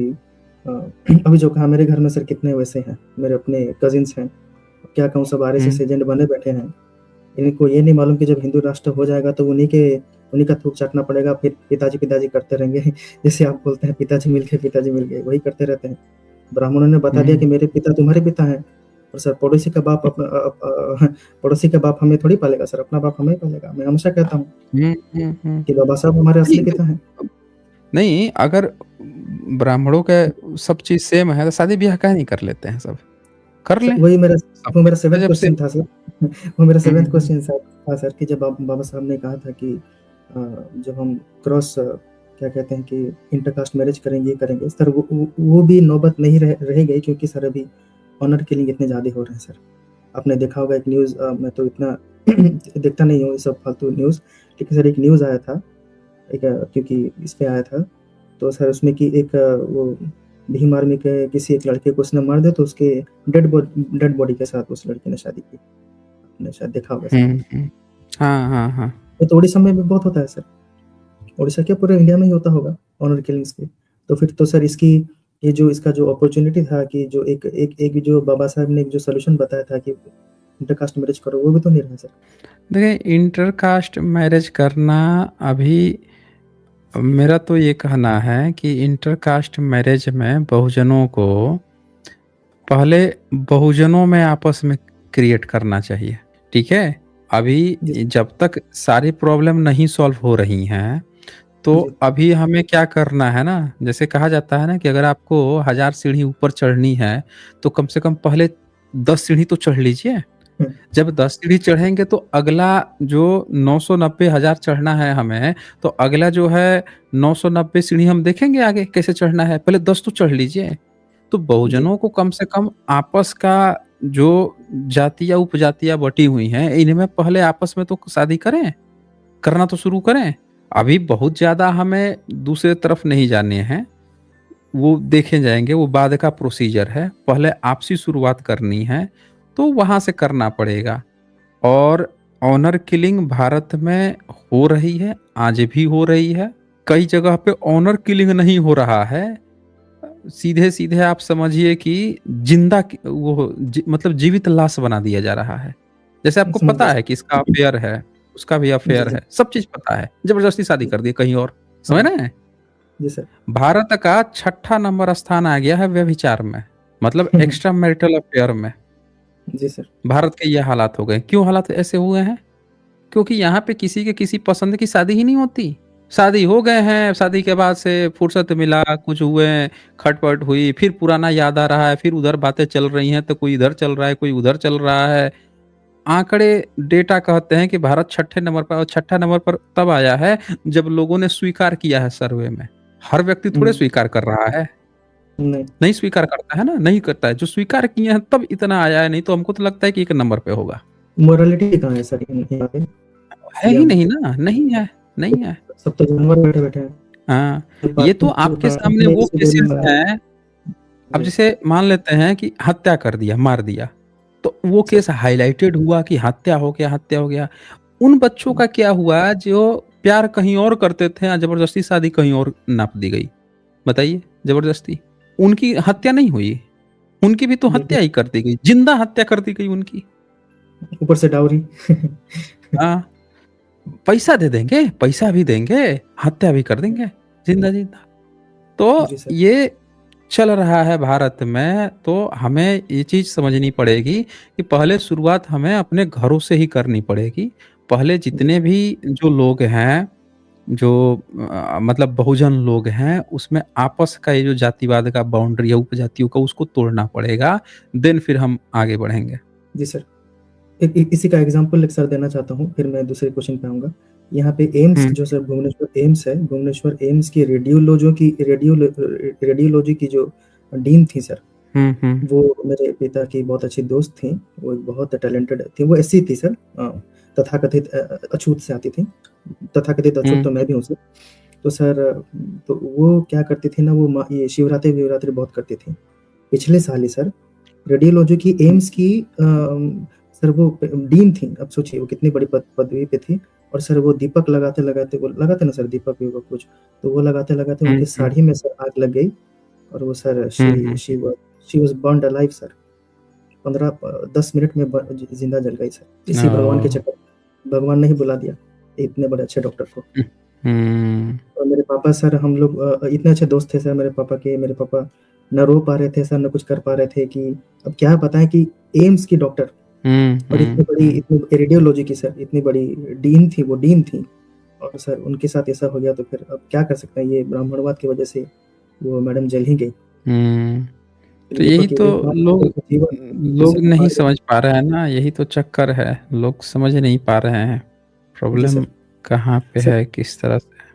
अभी जो कहा, मेरे घर में सर कितने वैसे हैं, मेरे अपने कजिन्स हैं, क्या कहूँ, सब आरएसएस एजेंट बने बैठे हैं। इनको ये नहीं मालूम कि जब हिंदू राष्ट्र हो जाएगा तो उन्हीं का थूक चाटना पड़ेगा, फिर पिताजी पिताजी करते रहेंगे। जैसे आप बोलते हैं पिताजी मिल गए, वही करते रहते हैं। ब्राह्मणों ने बता दिया कि मेरे पिता तुम्हारे पिता हैं, और सर पड़ोसी का बाप पड़ोसी का बाप हमें थोड़ी पालेगा सर, अपना बाप हमें पालेगा। मैं हमेशा कहता हूँ कि बाबा साहब हमारे असली पिता हैं। नहीं, अगर ब्राह्मणों के सब चीज सेम है तो शादी ब्याह काहे नहीं कर लेते हैं सब? कर लें। वही मेरा सब वो मेरा सेवेंथ जब से क्वेश्चन था सर। वो मेरा सेवेंथ क्वेश्चन था सर कि जब बाबा साहब ने कहा था कि जब हम क्रॉस क्या कहते हैं कि इंटरकास्ट मैरिज करेंगे सर, वो भी नौबत नहीं रह गई, क्योंकि सर अभी ऑनर किलिंग इतने ज़्यादा हो रहे हैं सर। आपने देखा होगा एक न्यूज़, मैं तो इतना देखता नहीं हूँ ये सब फालतू न्यूज़, लेकिन सर एक न्यूज़ आया था, क्योंकि इस पे आया था, तो सर उसमें कि एक वो भीम आर्मी के किसी एक लड़के को उसने मार दिया, तो उसके डेड बॉडी के साथ उस लड़के ने शादी की। आपने शायद देखा होगा सर। हाँ। ये तो उड़ीसा में भी बहुत होता है सर। उड़ीसा क्या, पूरे इंडिया में ही होता होगा ऑनर किलिंग्स के। तो फिर तो सर इसका जो अपॉर्चुनिटी था कि जो एक जो बाबा साहब ने एक जो सॉल्यूशन बताया था कि इंटरकास्ट मैरिज करो, वो भी तो नहीं रहा सर। देखिए, इंटरकास्ट मैरिज करना अभी, मेरा तो ये कहना है कि इंटरकास्ट मैरिज में पहले बहुजनों में आपस में क्रिएट करना चाहिए। ठीक है? अभी जब तक सारी प्रॉब्लम नहीं सॉल्व हो रही हैं, तो अभी हमें क्या करना है ना, जैसे कहा जाता है ना कि अगर आपको 1000 सीढ़ी ऊपर चढ़नी है, तो कम से कम पहले 10 सीढ़ी तो चढ़ लीजिए। जब 10 सीढ़ी चढ़ेंगे तो अगला जो 990 1000 चढ़ना है हमें, तो अगला जो है 990 सीढ़ी हम देखेंगे आगे कैसे चढ़ना है। पहले 10 तो चढ़ लीजिए। तो बहुजनों को कम से कम आपस का जो जातियाँ उपजातियाँ बटी हुई हैं, इनमें पहले आपस में तो शादी करें, करना तो शुरू करें। अभी बहुत ज़्यादा हमें दूसरे तरफ नहीं जाने हैं, वो देखे जाएँगे, वो बाद का प्रोसीजर है। पहले आपसी शुरुआत करनी है, तो वहाँ से करना पड़ेगा। और ऑनर किलिंग भारत में हो रही है, आज भी हो रही है। कई जगह पे ऑनर किलिंग नहीं हो रहा है, सीधे-सीधे आप समझिए कि मतलब जीवित लाश बना दिया जा रहा है। जैसे आपको समझ पता गया है कि इसका अफेयर है, उसका भी अफेयर जी। है, सब चीज़ पता है, ज़बरदस्ती शादी कर दी कहीं और। समझ रहे हैं? जी सर। भारत का 6ठा नंबर स्थान आ गया है व्यभिचार में, मतलब एक्स्ट्रा मैरिटल अफेयर में। जी सर। भारत के ये हालात हो गए। क्यों हालात ऐसे हुए हैं? क्योंकि यहाँ पे किसी के किसी पसंद की शादी ही नहीं होती। शादी हो गए हैं, शादी के बाद से फुर्सत मिला, कुछ हुए, खटपट हुई, फिर पुराना याद आ रहा है, फिर उधर बातें चल रही हैं, तो कोई इधर चल रहा है, कोई उधर चल रहा है। आंकड़े, डेटा कहते हैं कि भारत 6ठे नंबर पर, और 6ठा नंबर पर तब आया है जब लोगों ने स्वीकार किया है सर्वे में। हर व्यक्ति थोड़े स्वीकार कर रहा है। नहीं स्वीकार करता है ना, नहीं करता है। जो स्वीकार किए हैं तब इतना आया है, नहीं तो हमको तो लगता है कि 1 नंबर पे होगा। मोरालिटी कहाँ है सर यहाँ पे? है ही नहीं ना, नहीं है। सब तो जानवर बैठे हैं। हाँ, ये तो आपके सामने वो केसेस हैं। अब जैसे मान लेते हैं कि हत्या कर दिया, मार दिया, तो वो केस हाइलाइटेड हुआ कि हत्या हो गया। उन बच्चों का क्या हुआ जो प्यार कहीं और करते थे, जबरदस्ती शादी कहीं और नाप दी गई। बताइए, जबरदस्ती। उनकी हत्या नहीं हुई, उनकी भी तो हत्या ही कर दी गई, जिंदा हत्या कर दी गई उनकी। ऊपर से डाउरी। हाँ, पैसा दे देंगे, पैसा भी देंगे, हत्या भी कर देंगे, जिंदा-जिंदा। तो जी सर। ये चल रहा है भारत में, तो हमें ये चीज़ समझनी पड़ेगी कि पहले शुरुआत हमें अपने घरों से ही करनी पड़ेगी। पहले जी, जितने भी जो लोग हैं, जो मतलब बहुजन लोग हैं, उसमें आपस का ये जो जातिवाद का बाउंड्री है उपजातियों का, उसको तोड़ना पड़ेगा, देन फिर हम आगे बढ़ेंगे। जी सर। इसी का एग्ज़ाम्पल एक सर देना चाहता हूँ, फिर मैं दूसरे क्वेश्चन पे आऊँगा। यहाँ पे एम्स हुँ, जो सर भुवनेश्वर एम्स है, भुवनेश्वर एम्स की रेडियोलॉजी की जो डीन थी सर, हुँ, हुँ, वो मेरे पिता की बहुत अच्छी दोस्त थीं। वो एक बहुत टैलेंटेड थीं, वो एससी थी सर, तथाकथित अछूत से आती थीं। तथाकथित अछूत हुँ, तो मैं भी हूँ सर। तो सर तो वो क्या करती थी ना, वो ये शिवरात्रि-विवरात्रि बहुत करती थीं। पिछले साल ही सर रेडियोलॉजी की एम्स की सर वो डीन थी। अब सोचिए वो कितनी बड़ी पदवी पे थी। और सर वो दीपक लगाते-लगाते, वो लगाते ना सर दीपक-विपक कुछ, तो वो लगाते-लगाते हुँ, उनकी हुँ, साड़ी में सर आग लग गई। और वो sir hmm, hmm, she was burned alive sir. 10 minute में ज़िंदा जल गई सर। इसी भगवान के ओह! चक्कर में। भगवान ने ही बुला दिया इतने बड़े अच्छे डॉक्टर को। हुँ, हुँ, और मेरे पापा सर हम लोग इतने अच्छे दोस्त थे सर मेरे पापा के। मेरे पापा ना रो पा रहे थे सर, ना कुछ कर पा रहे थे कि अब क्या बताएँ कि एम्स की डॉक्टर हुँ, और हुँ, हुँ। इतनी रेडियोलॉजी की सर इतनी बड़ी डीन थी, वो डीन थी। और सर उनके साथ ऐसा हो गया तो फिर अब क्या कर सकते हैं, ये ब्राह्मणवाद की वज़ह से वो मैडम जल ही गई। हुँ। तो देखो यही कि तो एक जीवन लोग उसे नहीं मार गया। समझ पा रहे हैं ना, यही तो चक्कर है। लोग समझ नहीं पा रहे हैं, जी प्रॉब्लम सर। कहाँ पे सर है, किस तरह से।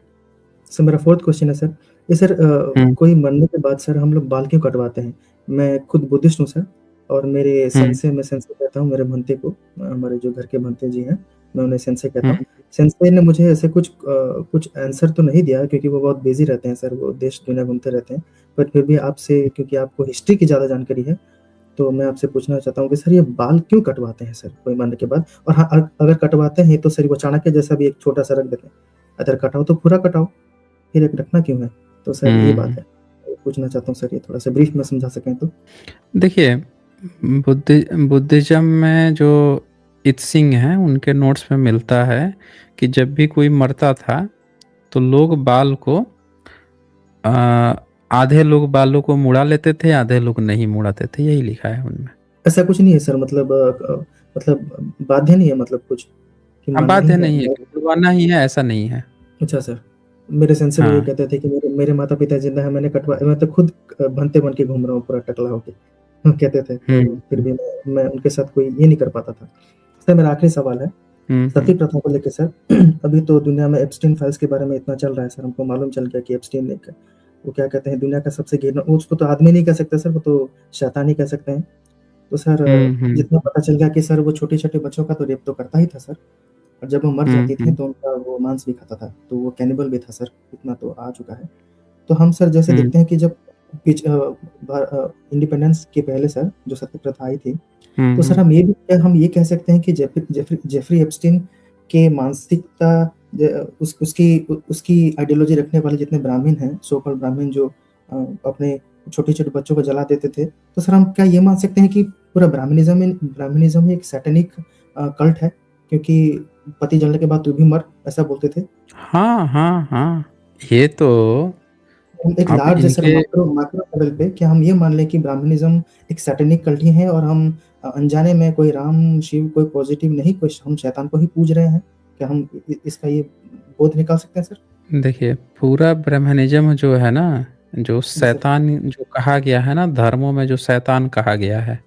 सर मेरा 4th क्वेश्चन है सर। ये सर हुँ, कोई मरने के बाद सर हम लोग बाल क्यों कटवाते हैं? मैं खुद बुद्धिस्ट हूँ सर। और मेरे हुँ, मैं सेंसे कहता हूँ मेरे भंते को, हमारे जो घर के भंते जी हैं, मैं उन्हें सेंसे कहता हुँ, हूँ। सेंसे ने मुझे ऐसे कुछ आंसर तो नहीं दिया क्योंकि वो बहुत बिज़ी रहते हैं सर, वो देश दुनिया घूमते रहते हैं। पर फिर भी आपसे क्योंकि आपको हिस्ट्री की ज़्यादा जानकारी है, तो मैं आपसे पूछना चाहता हूँ कि सर ये बाल क्यों कटवाते हैं सर कोई मरने के बाद? और हाँ, अगर कटवाते हैं तो सर वो चाणक्य जैसा भी एक छोटा-सा रख देते हैं। अगर कटाओ तो पूरा कटाओ। फिर एक रखना क्यों है? तो सर ये बात हुँ। है। पूछना चाहता हूँ सर, ये थोड़ा-सा ब्रीफ में समझा सकें तो? देखिए, बुद्धिज़्म में जो इत्सिंग हैं, उनके नोट्स में मिलता है कि जब भी कोई मरता था, तो लोग बाल को अ, आधे लोग बालों को मुड़ा लेते थे, आधे लोग नहीं मुड़ाते थे, यही लिखा है उनमें। ऐसा कुछ नहीं है सर, मतलब मतलब बाध्य नहीं है, मतलब कुछ कि हाँ, मानना ही बाध्य है? नहीं है कि मुड़वाना ही है, ऐसा नहीं है। अच्छा सर। मेरे सेंसे लोग ये हाँ। कहते थे कि मेरे मेरे माता-पिता ज़िंदा हैं, मैं तो खुद भंते बन के घूम रहा हूँ पूरा टकला होके। कहते थे, हुँ, तो फिर हुँ। भी मैं उनके साथ कोई ये नहीं कर पाता था। सर मेरा आखिरी सवाल है, हुँ, सती हुँ। प्रथा को लेके सर। अभी तो दुनिया में एप्स्टीन फाइल्स के बारे में इतना चल रहा है सर, हमको मालूम चल गया कि एप्स्टीन एक वो क्या कहते हैं, दुनिया का सबसे घिनौना, उसको तो आदमी नहीं कह सकते सर, वो तो शैतान ही कह सकते हैं। तो सर हुँ, हुँ, जितना पता चल गया कि सर वो छोटे-छोटे बच्चों का तो रेप तो करता ही था सर। और जब वो मर हुँ, जाती थी हुँ, तो उनका वो मांस भी खाता था, तो वो कैनिबल भी था सर, इतना तो आ चुका है। तो हम सर जैसे हुँ, देखते हैं कि जब इंडिपेंडेंस के पहले सर जो सती प्रथा आई थी, हुँ, तो सर हुँ। हम ये कह सकते हैं कि जेफरी एप्स्टीन के मानसिकता उसकी आइडियोलॉजी रखने वाले जितने ब्राह्मण हैं, सो कॉल्ड ब्राह्मण जो अपने छोटे-छोटे बच्चों को जला देते थे, तो सर हम क्या ये मान सकते हैं कि पूरा ब्राह्मणिज़्म एक सैटेनिक कल्ट है? क्योंकि पति जलने के बाद तू भी मर, ऐसा बोलते थे। हाँ, हाँ, हाँ। ये तो हम एक अब लार्ज सर इनके मैक्रो लेवल पे क्या हम ये मान लें कि ब्राह्मणिज़्म एक सैटेनिक कल्ट ही है और हम अनजाने में कोई राम, शिव कोई पॉज़िटिव नहीं, कोई हम शैतान को ही पूज रहे हैं? क्या हम इसका ये बोध निकाल सकते हैं सर? देखिए, पूरा ब्रह्मनिज़्म जो है ना, जो जी सर। शैतान जो कहा गया है ना, धर्मों में जो शैतान कहा गया है,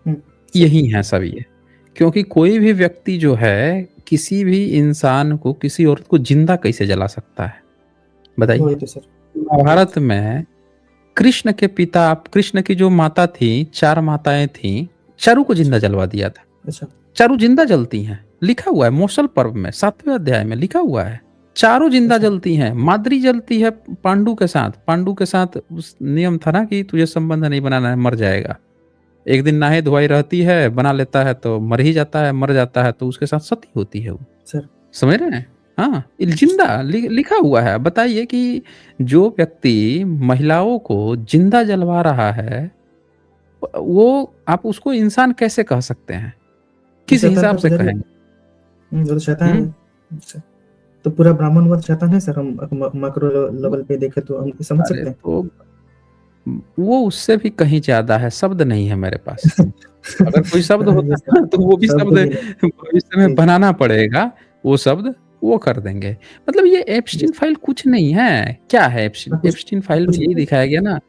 हुँ, सर। यही हैं सब ये। क्योंकि कोई भी व्यक्ति जो है, किसी भी इंसान को, किसी औरत को ज़िंदा कैसे जला सकता है? बताइए। वही तो सर। महाभारत में कृष्ण की जो माता थी, 4 माताएँ थीं, चारों को अच्छा, ज़िंदा जलवा दिया था। अच्छा, चारों ज़िंदा जलती हैं, लिखा हुआ है मौसल पर्व में 7वें अध्याय में लिखा हुआ है। चारों ज़िंदा अच्छा, जलती हैं, माद्री जलती है पांडु के साथ उस नियम था ना कि तुझे संबंध नहीं बनाना है, मर जाएगा। एक दिन नहाए-धोवाई रहती है, बना लेता है तो मर ही जाता है, मर जाता है तो उसके साथ सती होती है वो। सर। समझ रहे हैं? हाँ, ये ज़िंदा लिखा हुआ है। बताइए कि जो व्यक्ति महिलाओं को ज़िंदा जलवा रहा है, वो आप उसको इंसान कैसे कह सकते हैं? वो किस शैतान हिसाब का से पुजारी है। कहेंगे? वो तो शैतान हुँ? है। अच्छा, तो पूरा ब्राह्मणवाद चाहता नहीं सर, हम मैक्रो लेवल पे देखें तो हम समझ अरे सकते हैं? तो वो उससे भी कहीं ज़्यादा है, शब्द नहीं है मेरे पास। अगर कोई शब्द होता ये है ना, तो वो भी शब्द शब्द भी नहीं। भविष्य में जी, बनाना पड़ेगा, वो शब्द वो कर देंगे। मतलब ये जी, एप्स्टीन फाइल कुछ नहीं है, क्या है एप्स्टीन? कुछ एप्स्टीन फाइल में कुछ यही नहीं। दिखाया गया ना, हुँ,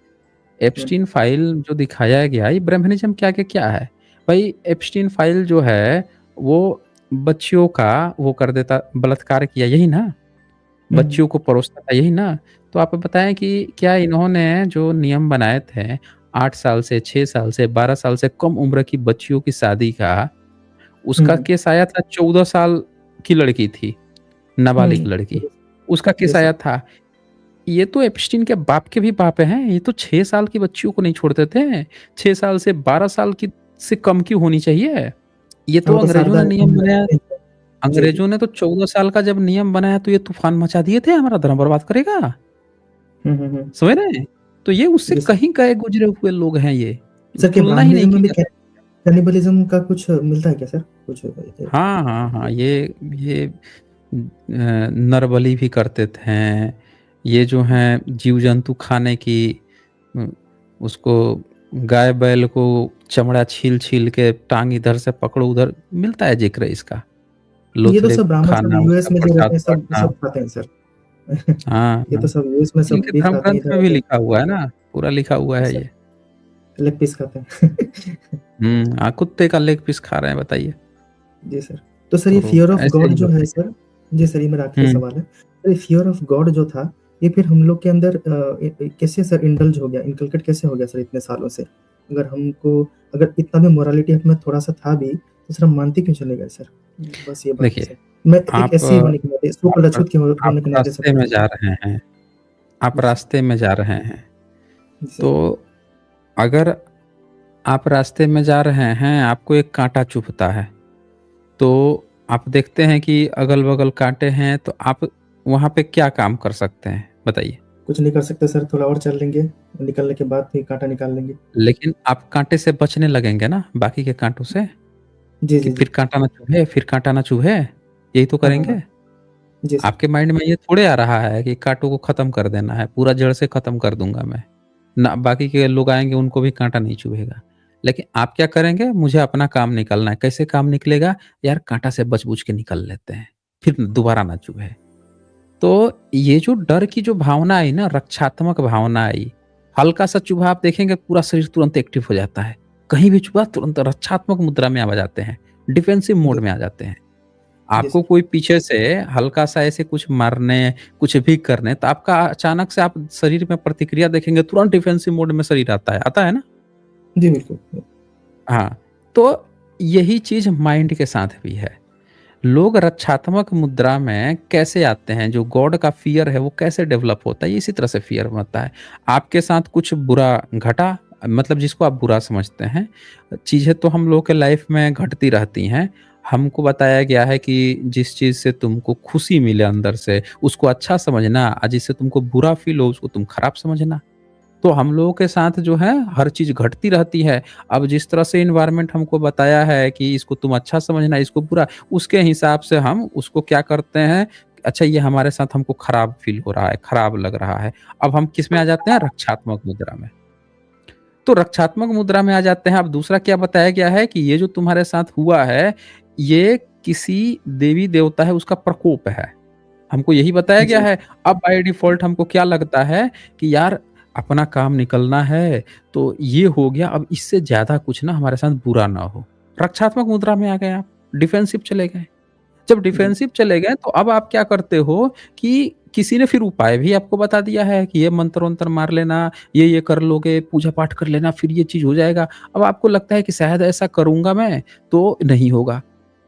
एप्स्टीन फाइल जो दिखाया गया, ये ब्रह्मनिज़्म क्या के क्या है? भई एप्स्टीन फाइल जो है, वो बच्चियों का वो कर देता, बलात्कार किया, यही ना? हुँ, हुँ, बच्चियों को परोसता था, यही ना? तो आप बताएँ कि क्या इन्होंने जो नियम बनाए थे, 8 साल से, 6 साल से, 12 साल से कम उम्र की बच्चियों की शादी का, हुँ, उसका हुँ, केस आया था, 14 साल की लड़की थी, हुँ, नाबालिग लड़की, उसका केस यस सर। आया था। ये तो एप्स्टीन के बाप के भी बाप हैं, ये तो 6 साल की बच्चियों को नहीं छोड़ते थे, 6 साल से 12 साल की से कम की होनी चाहिए। ये तो वो तो अंग्रेज़ों शारदा ने निगम नियम में बनाया, रहते हैं। जी, जी। अंग्रेज़ों ने तो 14 साल का जब नियम बनाया तो ये तूफ़ान मचा दिए थे, हमारा धर्म बर्बाद करेगा। हुँ, हुँ, हुँ। समझ रहे हैं? तो ये उससे जी सर। कहीं गए गुज़रे हुए लोग हैं ये, सर क्या तुलना ही नहीं ब्राह्मणिज़्म में की भी जा सकती। कैनिबलिज़्म का कुछ मिलता है क्या सर? कुछ हाँ, हाँ, हाँ, ये नरबलि भी करते थे। ये जो हैं जीव-जंतु खाने की, उम, उसको गाय-बैल को चमड़ा छील-छील के टाँग इधर से पकड़ो उधर, मिलता है ज़िक्र इसका। ये तो लोथड़े सब ब्राह्मण सब खाना, यूएस उसका में जो रहते प्रसाद हैं सब बाँटना। सब खाते हैं सर। हाँ, ये हाँ। तो सब यूएस में सब इनके बीफ धर्म खाते हैं, ग्रंथ इधर में भी आके लिखा हुआ है ना, पूरा लिखा हुआ है सर ये। लेग पीस खाते हैं। कुत्ते का लेग पीस खा रहे हैं बताइए। जी सर। तो सर ये तो फ़ियर ऑफ ऐसे गॉड ही जो है होता है। सर, जी सर, ये मेरा आखिरी हुँ, सवाल है। तो ये फ़ियर ऑफ गॉड जो था, ये फिर हम लोग के अंदर कैसे सर इंडल्ज हो गया, इनकलकेट कैसे हो गया सर इतने सालों से? अगर हमको अगर इतना भी मोरालिटी हमें थोड़ा-सा था भी, तो सर हम मानते क्यों चले गए सर? बस ये बात है देखिए, सर। मैं एक आप एससी होने के नाते, सो कॉल्ड आप अछूत के आप होने के नाते से रास्ते पूछ में रहा जा हूँ। रहे हैं, आप जी सर। रास्ते में जा रहे हैं, जी सर। तो अगर आप रास्ते में जा रहे हैं, आपको एक काँटा चुभता है, तो आप देखते हैं कि अगल-बगल काँटे हैं, तो आप वहाँ पे क्या काम कर सकते हैं? बताइए? कुछ नहीं कर सकते सर, थोड़ा और चल लेंगे, निकलने के बाद फिर काँटा निकाल लेंगे। लेकिन आप काँटे से बचने लगेंगे ना, बाकी के काँटों से, जी, कि जी, जी। फिर काँटा ना चुभे, फिर काँटा ना चुभे, यही तो हाँ, हाँ, हाँ। करेंगे? जी सर। आपके माइंड में ये थोड़े आ रहा है कि काँटों को खत्म कर देना है, पूरा जड़ से खत्म कर दूँगा मैं। ना बाकी के लोग आएँगे उनको भी काँटा नहीं चुभेगा। लेकिन आप क्या करेंगे? मुझे अपना काम निकालना है, कैसे काम निकलेगा? यार काँटा से बच-बुच के निकल लेते हैं, फिर दोबारा ना चुभे। तो ये जो डर की जो भावना आई ना, रक्षात्मक भावना आई, हल्का-सा चुभा आप देखेंगे पूरा शरीर तुरंत एक्टिव हो जाता है। कहीं भी चुभा तुरंत रक्षात्मक मुद्रा में आ जाते हैं, डिफेंसिव मोड जी, में आ जाते हैं। जी आपको सर। कोई पीछे से हल्का-सा ऐसे कुछ मारने, कुछ भी करने, तो आपका अचानक से आप शरीर में प्रतिक्रिया देखेंगे, तुरंत डिफेंसिव मोड में शरीर आता है ना? जी, बिल्कुल। हाँ, तो यही चीज़ माइंड के साथ भी है। लोग रक्षात्मक मुद्रा में कैसे आते हैं, जो गॉड का फ़ियर है, वो कैसे डेवलप होता है, ये इसी तरह से फ़ियर होता है। आपके साथ कुछ बुरा घटा, मतलब जिसको आप बुरा समझते हैं, चीज़ें तो हम लोगों के लाइफ़ में घटती रहती हैं। हमको बताया गया है कि जिस चीज़ से तुमको खुशी मिले अंदर से, उसको अच्छा समझना, और जिससे तुमको बुरा फ़ील हो, उसको तुम खराब समझना। तो हम लोगों के साथ जो है हर चीज़ घटती रहती है। अब जिस तरह से एनवायरनमेंट हमको बताया है कि इसको तुम अच्छा समझना, इसको बुरा, उसके हिसाब से हम उसको क्या करते हैं, अच्छा ये हमारे साथ हमको खराब फ़ील हो रहा है, खराब लग रहा है। अब हम किसमें आ जाते हैं? रक्षात्मक मुद्रा में। तो रक्षात्मक मुद्रा में आ जाते हैं। अब दूसरा क्या बताया गया है कि ये जो तुम्हारे साथ हुआ है, ये किसी देवी-देवता है उसका प्रकोप है। हमको यही बताया गया जी, है। अब बाय डिफ़ॉल्ट हमको क्या लगता है कि यार अपना काम निकलना है, तो ये हो गया, अब इससे ज़्यादा कुछ ना हमारे साथ बुरा ना हो। रक्षात्मक मुद्रा में आ गए आप, डिफेंसिव चले गए। जब जी, डिफेंसिव चले गए तो अब आप क्या करते हो कि किसी ने फिर उपाय भी आपको बता दिया है कि ये मंत्र-वंत्र मार लेना, ये कर लोगे, पूजा-पाठ कर लेना, फिर ये चीज़ हो जाएगा। अब आपको लगता है कि शायद ऐसा करूँगा मैं, तो नहीं होगा।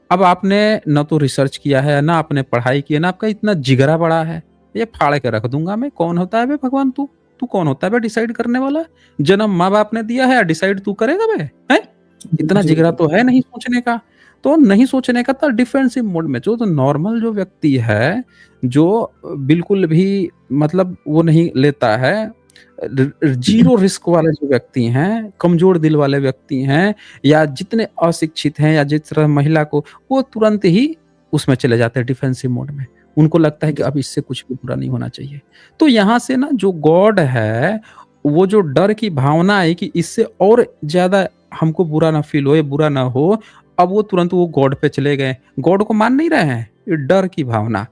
अब आपने ना तो रिसर्च किया है, ना आपने पढ़ाई की है, ना आपका इतना जिगरा बड़ा है। ये फाड़ के रख दूँगा मैं, कौन होता है बे भगवान तू? तू कौन होता है बे डिसाइड करने वाला? जन्म माँ-बाप ने दिया है, डिसाइड तू करेगा बे? हैं? इतना जी, जिगरा बिल्कुल। तो है नहीं सोचने का। तो नहीं सोचने का तो डिफेंसिव मोड में, जो तो नॉर्मल जो व्यक्ति है, जो बिल्कुल भी मतलब वो नहीं लेता है, ज़ीरो रिस्क वाले जो व्यक्ति हैं, कमज़ोर दिल वाले व्यक्ति हैं, या जितने अशिक्षित हैं, या जिस तरह महिला को, वो तुरंत ही उसमें चले जाते हैं डिफेंसिव मोड में। उनको लगता है कि अब इससे कुछ भी बुरा नहीं होना चाहिए। तो यहाँ से ना जो गॉड है, वो जो डर की भावना है कि इससे और ज़्यादा हमको बुरा ना फ़ील हो, ये बुरा ना हो, अब वो तुरंत वो गॉड पे चले गए। गॉड को मान नहीं रहे हैं, ये डर की भावना।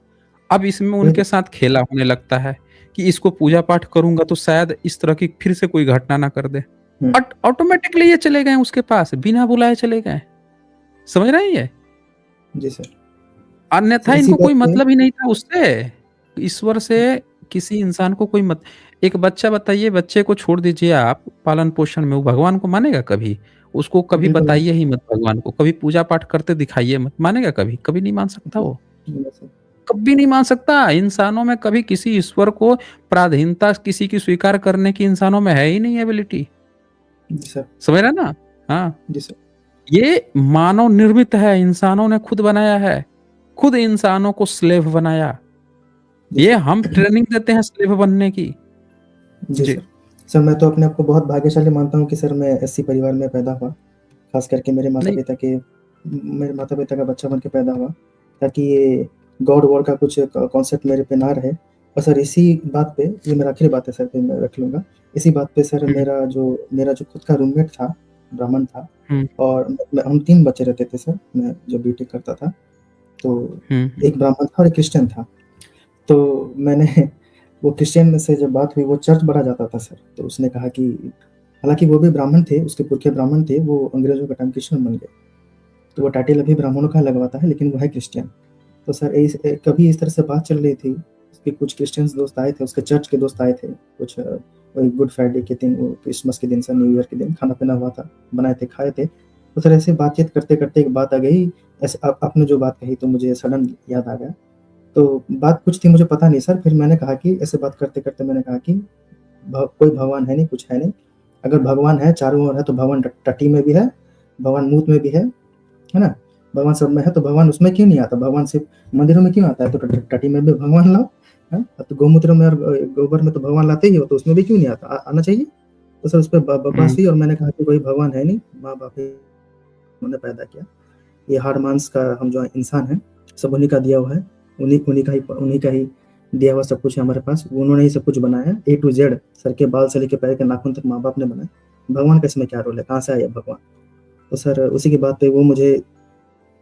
अब इसमें उनके साथ खेला होने लगता है कि इसको पूजा-पाठ करूँगा तो शायद इस तरह की फिर से कोई घटना ना कर दे। ऑटोमैटिकली ये चले गए उसके पास, बिना बुलाए चले गए। समझ रहे हैं ये? जी सर। अन्यथा इसी इनको बात कोई पे मतलब ही नहीं था उससे। ईश्वर से किसी इंसान को कोई मत एक बच्चा बताइए, बच्चे को छोड़ दीजिए आप पालन-पोषण में, वो भगवान को मानेगा कभी? उसको कभी बिल्कुल नहीं। बताइए ही मत भगवान को, कभी पूजा-पाठ करते दिखाइए मत, मानेगा कभी? कभी नहीं मान सकता वो। जी सर। कभी नहीं मान सकता। इंसानों में कभी किसी ईश्वर को पराधीनता किसी की स्वीकार करने की इंसानों में है ही नहीं एबिलिटी। जी सर। समझ रहे हैं ना? हाँ। जी सर। ये मानव निर्मित है, इंसानों ने खुद बनाया है। खुद इंसानों को स्लेव बनाया। जी ये सर। हम ट्रेनिंग देते हैं स्लेव बनने की। जी जी। सर। सर मैं तो अपने आप को बहुत भाग्यशाली मानता हूँ कि सर मैं एससी परिवार में पैदा हुआ। ख़ास करके नहीं मेरे माता-पिता का बच्चा बन के पैदा हुआ, ताकि ये गॉड वॉर का कुछ कॉन्सेप्ट मेरे पे ना रहे। और सर इसी बात पे, ये मेरा आखिरी बात है सर, फिर मैं रख लूँगा। इसी बात पे सर हुँ, मेरा जो खुद का रूममेट था, ब्राह्मण था, हुँ, और हम 3 बच्चे रहते थे सर, मैं जब बीटेक करता था। तो हुँ, एक ब्राह्मण था और एक क्रिश्चियन था। तो मैंने वो क्रिश्चियन से जब बात हुई, वो चर्च बड़ा जाता था सर, तो उसने कहा कि हालाँकि वो भी ब्राह्मण थे, उसके पुरखे ब्राह्मण थे, वो अंग्रेज़ों के टाइम क्रिश्चियन बन गए। तो वो टाइटल अभी ब्राह्मणों का लगवाता है, लेकिन वो है क्रिश्चियन। तो सर कभी इस तरह से बात चल रही थी, उसके कुछ क्रिश्चियंस दोस्त आए थे, उसके चर्च के दोस्त आए थे, कुछ वही गुड फ्राइडे के दिन, वो क्रिसमस के दिन सर, न्यू ईयर के दिन खाना-पीना हुआ था, बनाए थे, खाए थे। तो सर ऐसे बातचीत करते-करते एक बात आ गई, ऐसे आपने जो बात कही तो मुझे सडन याद आ गया। तो बात कुछ थी, मुझे पता नहीं सर, फिर मैंने कहा कि ऐसे बात करते-करते मैंने कहा कि कोई भगवान है नहीं, कुछ है नहीं। अगर भगवान है, चारों ओर है, तो भगवान टट्टी में भी है, भगवान मूत में भी है ना? भगवान सब में है, तो भगवान उसमें क्यों नहीं आता? भगवान सिर्फ़ मंदिरों में क्यों आता है? तो टट्टी में भी भगवान लाओ, हैं? तो गौमूत्र में और गोबर में तो भगवान लाते ही हो, तो उसमें भी क्यों नहीं आता? आना चाहिए। तो सर उस पे बकवास हुँ, हुई और मैंने कहा कि कोई भगवान है नहीं, माँ-बाप ही उन्होंने पैदा किया। ये हाड़-माँस का हम जो इंसान हैं, सब उन्हीं का दिया हुआ है। उन्हीं का ही दिया हुआ सब कुछ है हमारे पास। उन्होंने ही सब कुछ बनाया है, ए टू ज़ेड, सर के बाल से लेके पैर के नाखून तक माँ-बाप ने बनाया। भगवान का इसमें क्या रोल है? कहाँ से आया भगवान? तो सर उसी की बात पे वो मुझे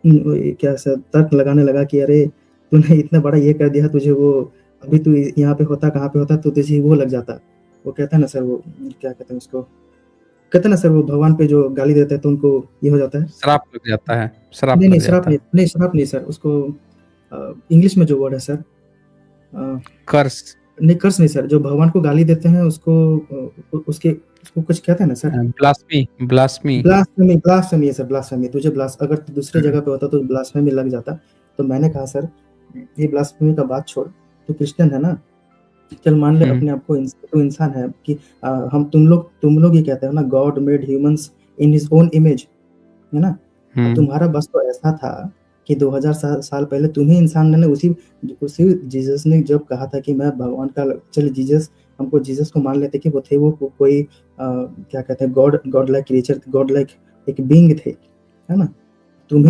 क्या सर तर्क लगाने लगा कि अरे! तूने इतना बड़ा ये कर दिया, तुझे वो अभी तू यहाँ पे होता, कहाँ पे होता, तो तुझे वो लग जाता। वो कहता है ना सर, वो क्या कहते हैं उसको? कहते हैं ना सर, वो भगवान पे जो गाली देते हैं तो उनको ये हो जाता है। श्राप लग जाता है, श्राप नहीं, नहीं लग श्राप जाता नहीं, है। नहीं श्राप नहीं सर, उसको इंग्लिश में जो वर्ड है सर, अ, कर्स नहीं कर्स नहीं सर, जो भगवान को गाली देते हैं उसको उसको कुछ कहते हैं ना सर, ब्लास्फी ब्लास्फी ब्लास्फेमी, ब्लास्फेमी है सर, ब्लास्फेमी। तुझे अगर तू दूसरे हुँ, जगह पे होता तो ब्लास्फेमी लग जाता। तो मैंने कहा सर, ये ब्लास्फेमी का बात छोड़, तू क्रिश्चियन है ना? चल मान ले हुँ, अपने आप को, तू इंसान है कि हम तुम लोग ये कहते हो ना, God made humans in his own image, है ना? अब हुँ, तुम्हारा बस तो ऐसा था कि 2000 साल पहले तुम्ही इंसान ने उसी उसी जीसस ने जब कहा था कि मैं भगवान का, चलो जीसस, हमको जीसस को मान लेते कि वो थे, वो कोई क्या कहते हैं, God like creature, God like एक बीइंग थे, है ना? तुम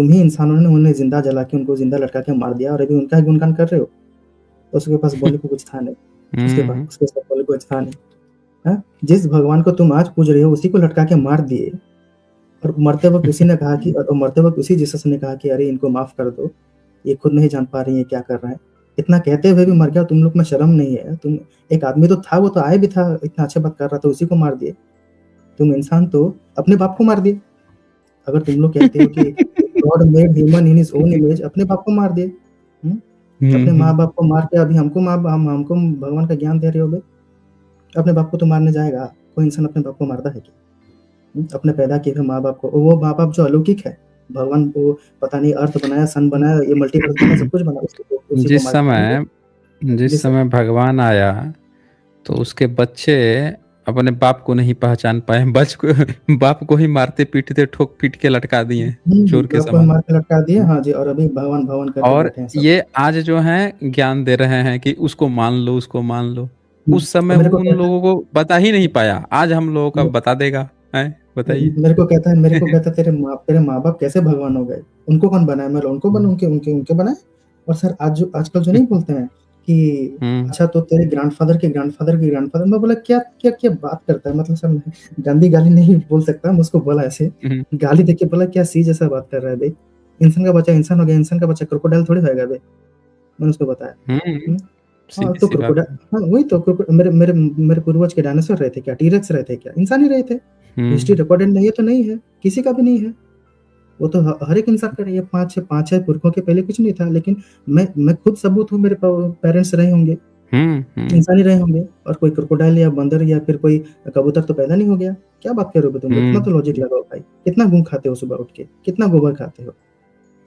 ही इंसानों ने उन्हें ज़िंदा जला के, उनको ज़िंदा लटका के मार दिया और अभी उनका ही गुणगान कर रहे हो। तो उसके पास बोलने को कुछ था नहीं। हुँ, उसके पास बोलने को कुछ था नहीं। हाँ? जिस भगवान को तुम आज पूज रहे हो, उसी को लटका के मार दिए। और मरते वक़्त उसी ने कहा कि, मरते वक़्त उसी जीसस ने कहा कि अरे इनको माफ़ कर दो, ये खुद नहीं जान पा रही हैं क्या कर रहे हैं। इतना कहते हुए भी मर गया, तुम लोग में शर्म नहीं है? तुम, एक आदमी तो था, वो तो आया भी था, इतना अच्छा बात कर रहा था, उसी को मार दिए। तुम इंसान तो अपने बाप को मार दिए। अगर तुम लोग कहते हो कि God made human in his own image, अपने बाप को मार दिए। हुँ? हुँ, अपने हुँ। माँ-बाप को मार के अभी हमको भगवान का ज्ञान दे रहे हो बे? अपने बाप को तो मारने जाएगा, कोई इंसान अपने बाप को मारता है क्या? अपने पैदा किए हुए माँ-बाप को, वो माँ-बाप जो अलौकिक है, भगवान वो पता नहीं अर्थ बनाया, सन बनाया, ये मल्टीवर्स बनाया, सब कुछ बनाया, उसी को जिस मार के तुम। समय जी जिस सर। समय भगवान आया, तो उसके बच्चे अपने बाप को नहीं पहचान पाए, बाप को ही मारते-पीटते, ठोक-पीट के लटका दिए, चोर के बाप को ही समान। मार के लटका दिए, हाँ जी, और अभी भगवान, भगवान करके और बैठे हैं सब। ये आज जो हैं ज्ञान दे रहे हैं कि उसको मान लो, उसको मान लो। उस समय और मेरे वो को उन कहते लोगों को बता ही नहीं पाया, आज हम लोगों का हैं, बता देगा, हैं? बताइए। मेरे को कहता तेरे माँ-बाप कैसे भगवान हो गए? उनको कौन बनाया? मैं उनको बना उनके बनाए? और सर आजकल जो नहीं बोलते हैं कि हुँ, अच्छा तो तेरे ग्रैंडफ़ादर के ग्रैंडफ़ादर के ग्रैंडफ़ादर, मैं बोला क्या बात करता है? मतलब सर मैं गंदी गाली नहीं बोल सकता, मैं उसको बोला ऐसे, हुँ, गाली देके बोला क्या सी जैसा बात कर रहा है बे? इंसान का बच्चा इंसान हो गया, इंसान का बच्चा क्रोकोडाइल थोड़ी होएगा बे। मैंने उसको बताया। हुँ, हुँ। हाँ, तो सीधी-सी बात क्रोकोडा है। हाँ, वही तो मेरे मेरे मेरे पूर्वज के डायनासोर रहे थे क्या? टी-रेक्स रहे थे क्या? इंसान ही रहे थे। हिस्ट्री हुँ, रिकॉर्डेड नहीं है तो नहीं है, किसी का भी नहीं है। वो तो हर एक इंसान का नहीं है, 5-6 पुरखों के पहले कुछ नहीं था, लेकिन मैं खुद सबूत हूँ, मेरे पेरेंट्स रहे होंगे, हुँ, हुँ, इंसान ही रहे होंगे और कोई क्रोकोडाइल या बंदर या फिर कोई कबूतर तो पैदा नहीं हो गया। क्या बात कर रहे हो तुम लोग? इतना हुँ, तो लॉजिक लगाओ भाई। कितना घूम खाते हो सुबह उठ के? कितना गोबर खाते हो?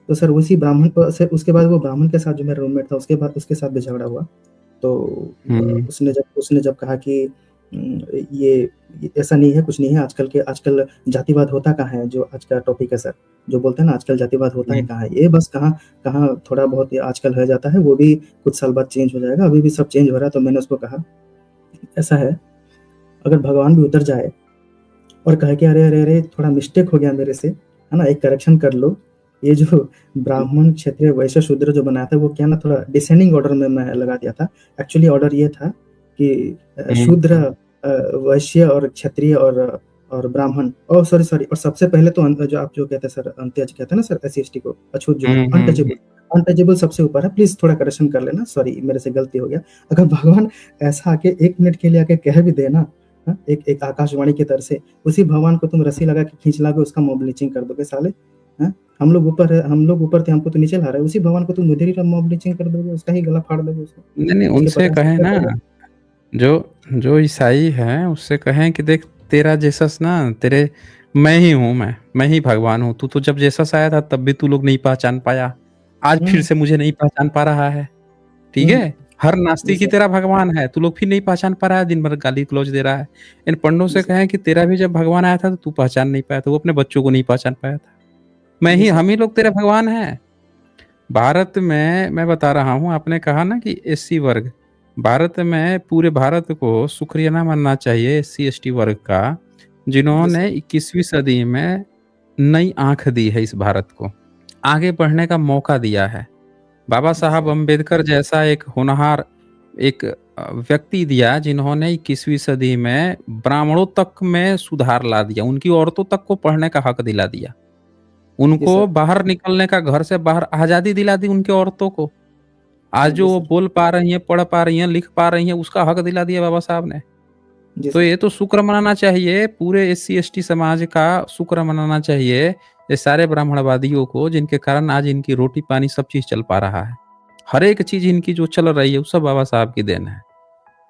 तो सर उसी ब्राह्मण प से उसके बाद वो ब्राह्मण के साथ जो मेरा रूममेट था, उसके बाद उसके साथ भी झगड़ा हुआ। तो हुँ, उसने जब कहा कि उम, ये ऐसा नहीं है, कुछ नहीं है, आजकल जातिवाद होता कहाँ है, जो आज का टॉपिक है सर, जो बोलते हैं ना आजकल जातिवाद होता है हुँ, कहाँ है? ये बस कहाँ कहाँ थोड़ा बहुत ये आजकल हो जाता है, वो भी कुछ साल बाद चेंज हो जाएगा, अभी भी सब चेंज हो रहा है। तो मैंने उसको कहा, ऐसा है, अगर भगवान भी उतर जाए और कहे कि अरे, अरे, अरे! थोड़ा मिस्टेक हो गया मेरे से, है ना? एक करेक्शन कर लो। ये जो ब्राह्मण, क्षत्रिय, वैश्य, शूद्र जो बनाया था वो क्या ना थोड़ा डिसेंडिंग ऑर्डर में मैं लगा दिया था। एक्चुअली ऑर्डर ये था कि हुँ, शूद्र, वैश्य और क्षत्रिय और ब्राह्मण, ओह! सॉरी और सबसे पहले तो जो आप जो कहते हैं सर अंत्यज कहते हैं ना सर एससी-एसटी को, अछूत जो है, हुँ, हुँ, अनटचेबल, हुँ, अनटचेबल सबसे ऊपर है, प्लीज़ थोड़ा करेक्शन कर लेना, सॉरी मेरे से गलती हो गया। अगर भगवान ऐसा आके 1 मिनट के लिए आके कह भी दे ना, हाँ, एक एक आकाशवाणी की तरह से, उसी भगवान को तुम रस्सी लगा के खींच लाओगे, उसका मॉब लिंचिंग कर दोगे साले, हैं? हम लोग ऊपर थे, हमको तो नीचे ला रहा है, उसी भगवान को तुम उधर ही मॉब लिंचिंग कर दोगे, उसका ही गला फाड़ दोगे उसको, नहीं, नहीं, उसके उनसे 50 कहें रुपए ना, पड़ जाए। जो जो ईसाई हैं, उससे कहें कि देख तेरा जीसस ना तेरे मैं ही हूँ मैं ही भगवान हूँ। तू तो जब जीसस आया था तब भी तू लोग नहीं पहचान पाया। आज फिर हुँ, से मुझे नहीं पहचान पा रहा है, ठीक हुँ, है? हर जी नास्तिक ही सर, तेरा भगवान है, तू लोग फिर नहीं पहचान पा रहा है, दिन भर गाली-गलौज दे रहा है। इन पंडों जी से सर, कहें कि तेरा भी जब भगवान आया था तो तू पहचान नहीं पाया था, वो अपने बच्चों को नहीं पहचान पाया था। जी सर, हम ही लोग तेरे भगवान हैं। भारत में मैं बता रहा हूँ, आपने कहा ना कि एससी वर्ग, भारत में पूरे भारत को शुक्रिया मानना चाहिए एससी-एसटी वर्ग का, जी जिन्होंने सर, 21वीं सदी में नई आँख दी है इस भारत को, आगे बढ़ने का मौका दिया है। बाबा जी साहब सर, अम्बेडकर जैसा एक होनहार एक व्यक्ति दिया जिन्होंने 21वीं सदी में ब्राह्मणों तक में सुधार ला दिया, उनकी औरतों तक को पढ़ने का हक दिला दिया। जी उनको सर, बाहर निकलने का, घर से बाहर आज़ादी दिला दी उनकी औरतों को। आज जी जो वो सर, बोल पा रही हैं, पढ़ पा रही हैं, लिख पा रही हैं, उसका हक दिला दिया बाबा साहब ने। जी तो सर, ये तो शुक्र मनाना चाहिए, पूरे एससी-एसटी समाज का शुक्र मनाना चाहिए, ये सारे ब्राह्मणवादियों को जिनके कारण आज इनकी रोटी-पानी सब चीज़ चल पा रहा है। हर एक चीज़ इनकी जो चल रही है, वो सब बाबा साहब की देन है।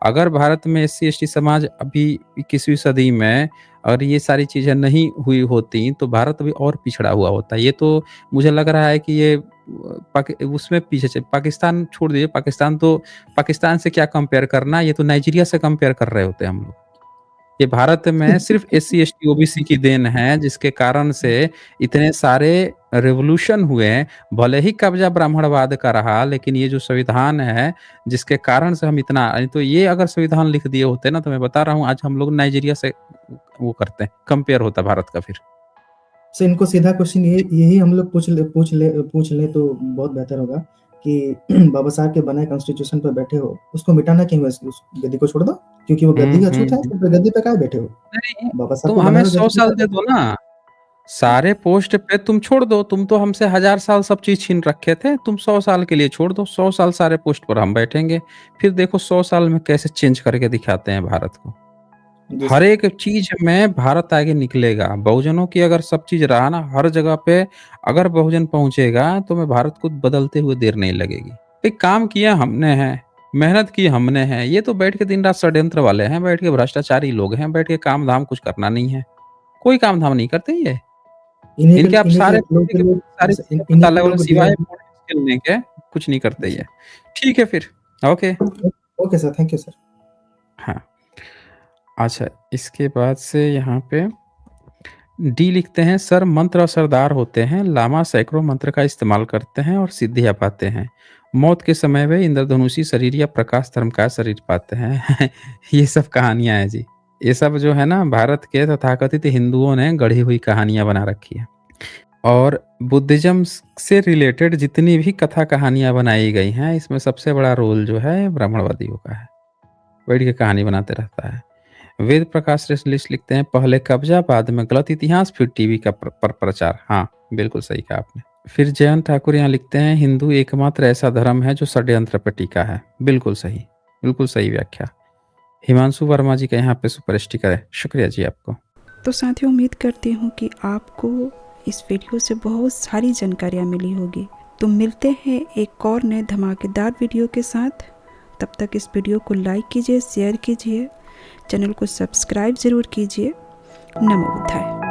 अगर भारत में एससी-एसटी समाज अभी 21वीं सदी में अगर ये सारी चीज़ें नहीं हुई होती, तो भारत अभी और पिछड़ा हुआ होता। ये तो मुझे लग रहा है कि ये उसमें पीछे पाकिस्तान छोड़ दीजिए, पाकिस्तान से क्या कंपेयर करना, ये तो नाइजीरिया से कंपेयर कर रहे होते हम लोग। ये भारत में सिर्फ़ एससी-एसटी, ओबीसी की देन है, जिसके कारण से इतने सारे रिवॉल्यूशन हुए। भले ही कब्ज़ा ब्राह्मणवाद का रहा, लेकिन ये जो संविधान है, जिसके कारण से हम इतना नहीं तो ये अगर संविधान लिख दिए होते ना, तो मैं बता रहा हूँ, आज हम लोग नाइजीरिया से वो करते हैं, कंपेयर होता भारत का फिर। सर इनको सीधा क्वेश्चन यही हम लोग पूछ लें तो बहुत बेहतर होगा कि बाबा साहब के बनाए कॉन्स्टिट्यूशन पे बैठे हो, उसको मिटाना क्यों है? उस गद्दी को छोड़ दो, क्योंकि वो हुँ, गद्दी हुँ, अछूत है, हुँ। तो फिर गद्दी पे काहे बैठे हो? नहीं, बाबा साहब तुम को हमें बनाए हुए 100 गद्दी पे साल काहे दे बैठे दो हो? ना। सारे पोस्ट पे तुम छोड़ दो, तुम तो हमसे हज़ार साल सब चीज़ छीन रखे थे, तुम 100 साल के लिए छोड़ दो, 100 साल सारे पोस्ट पर हम बैठेंगे। फिर देखो 100 साल में कैसे चेंज करके दिखाते हैं भारत को। जी हर सर, एक चीज़ में भारत आगे निकलेगा। बहुजनों की अगर सब चीज़ रहा ना, हर जगह पे अगर बहुजन पहुँचेगा, तो मैं भारत को बदलते हुए देर नहीं लगेगी। एक काम किया हमने है, मेहनत की हमने है, ये तो बैठ के दिन-रात षड्यंत्र वाले हैं, बैठ के भ्रष्टाचारी लोग हैं, बैठ के काम-धाम कुछ करना नहीं है। कोई काम-धाम नहीं करते ये। इनके आप इन्हीं के सारे लोग के लिए सारी जैसे चीज़ें इन्हीं पता के लगेगा लोग सिवाय डिवाइड। पॉलिटिक्स खेलने के, कुछ नहीं करते जी ये। सर, ठीक है फिर, okay. Okay sir, thank you sir. हाँ, अच्छा इसके बाद से यहाँ पे डी लिखते हैं, सर मंत्र असरदार होते हैं, लामा सैकड़ों मंत्र का इस्तेमाल करते हैं और सिद्धियाँ पाते हैं। मौत के समय वे इंद्रधनुषी शरीर या प्रकाश धर्म का शरीर पाते हैं। ये सब कहानियाँ हैं जी। ये सब जो है ना भारत के तथाकथित हिंदुओं ने गढ़ी हुई कहानियाँ बना रखी है। और बुद्धिज़्म से रिलेटेड जितनी भी कथा कहानियाँ बनाई गई हैं, इसमें सबसे बड़ा रोल जो है ब्राह्मणवादियों का है। बैठ के कहानी बनाते रहता है। वेद प्रकाश श्रेष्ठ लिखते हैं, पहले कब्जा, बाद में गलत इतिहास, फिर टीवी का प्रचार। हाँ, बिल्कुल सही कहा आपने। फिर जयंत ठाकुर यहाँ लिखते हैं, हिंदू एकमात्र ऐसा धर्म है जो षड्यंत्र पर टिका है। बिल्कुल सही व्याख्या। हिमांशु वर्मा जी का यहाँ पे सुपर स्टिकर है। शुक्रिया जी आपको। तो साथियों, उम्मीद करती हूँ कि आपको इस वीडियो से बहुत सारी जानकारियाँ मिली होगी। तो मिलते हैं एक और नए धमाकेदार वीडियो के साथ। तब तक इस वीडियो को लाइक कीजिए, शेयर कीजिए, चैनल को सब्सक्राइब ज़रूर कीजिए। नमो बुद्धाय।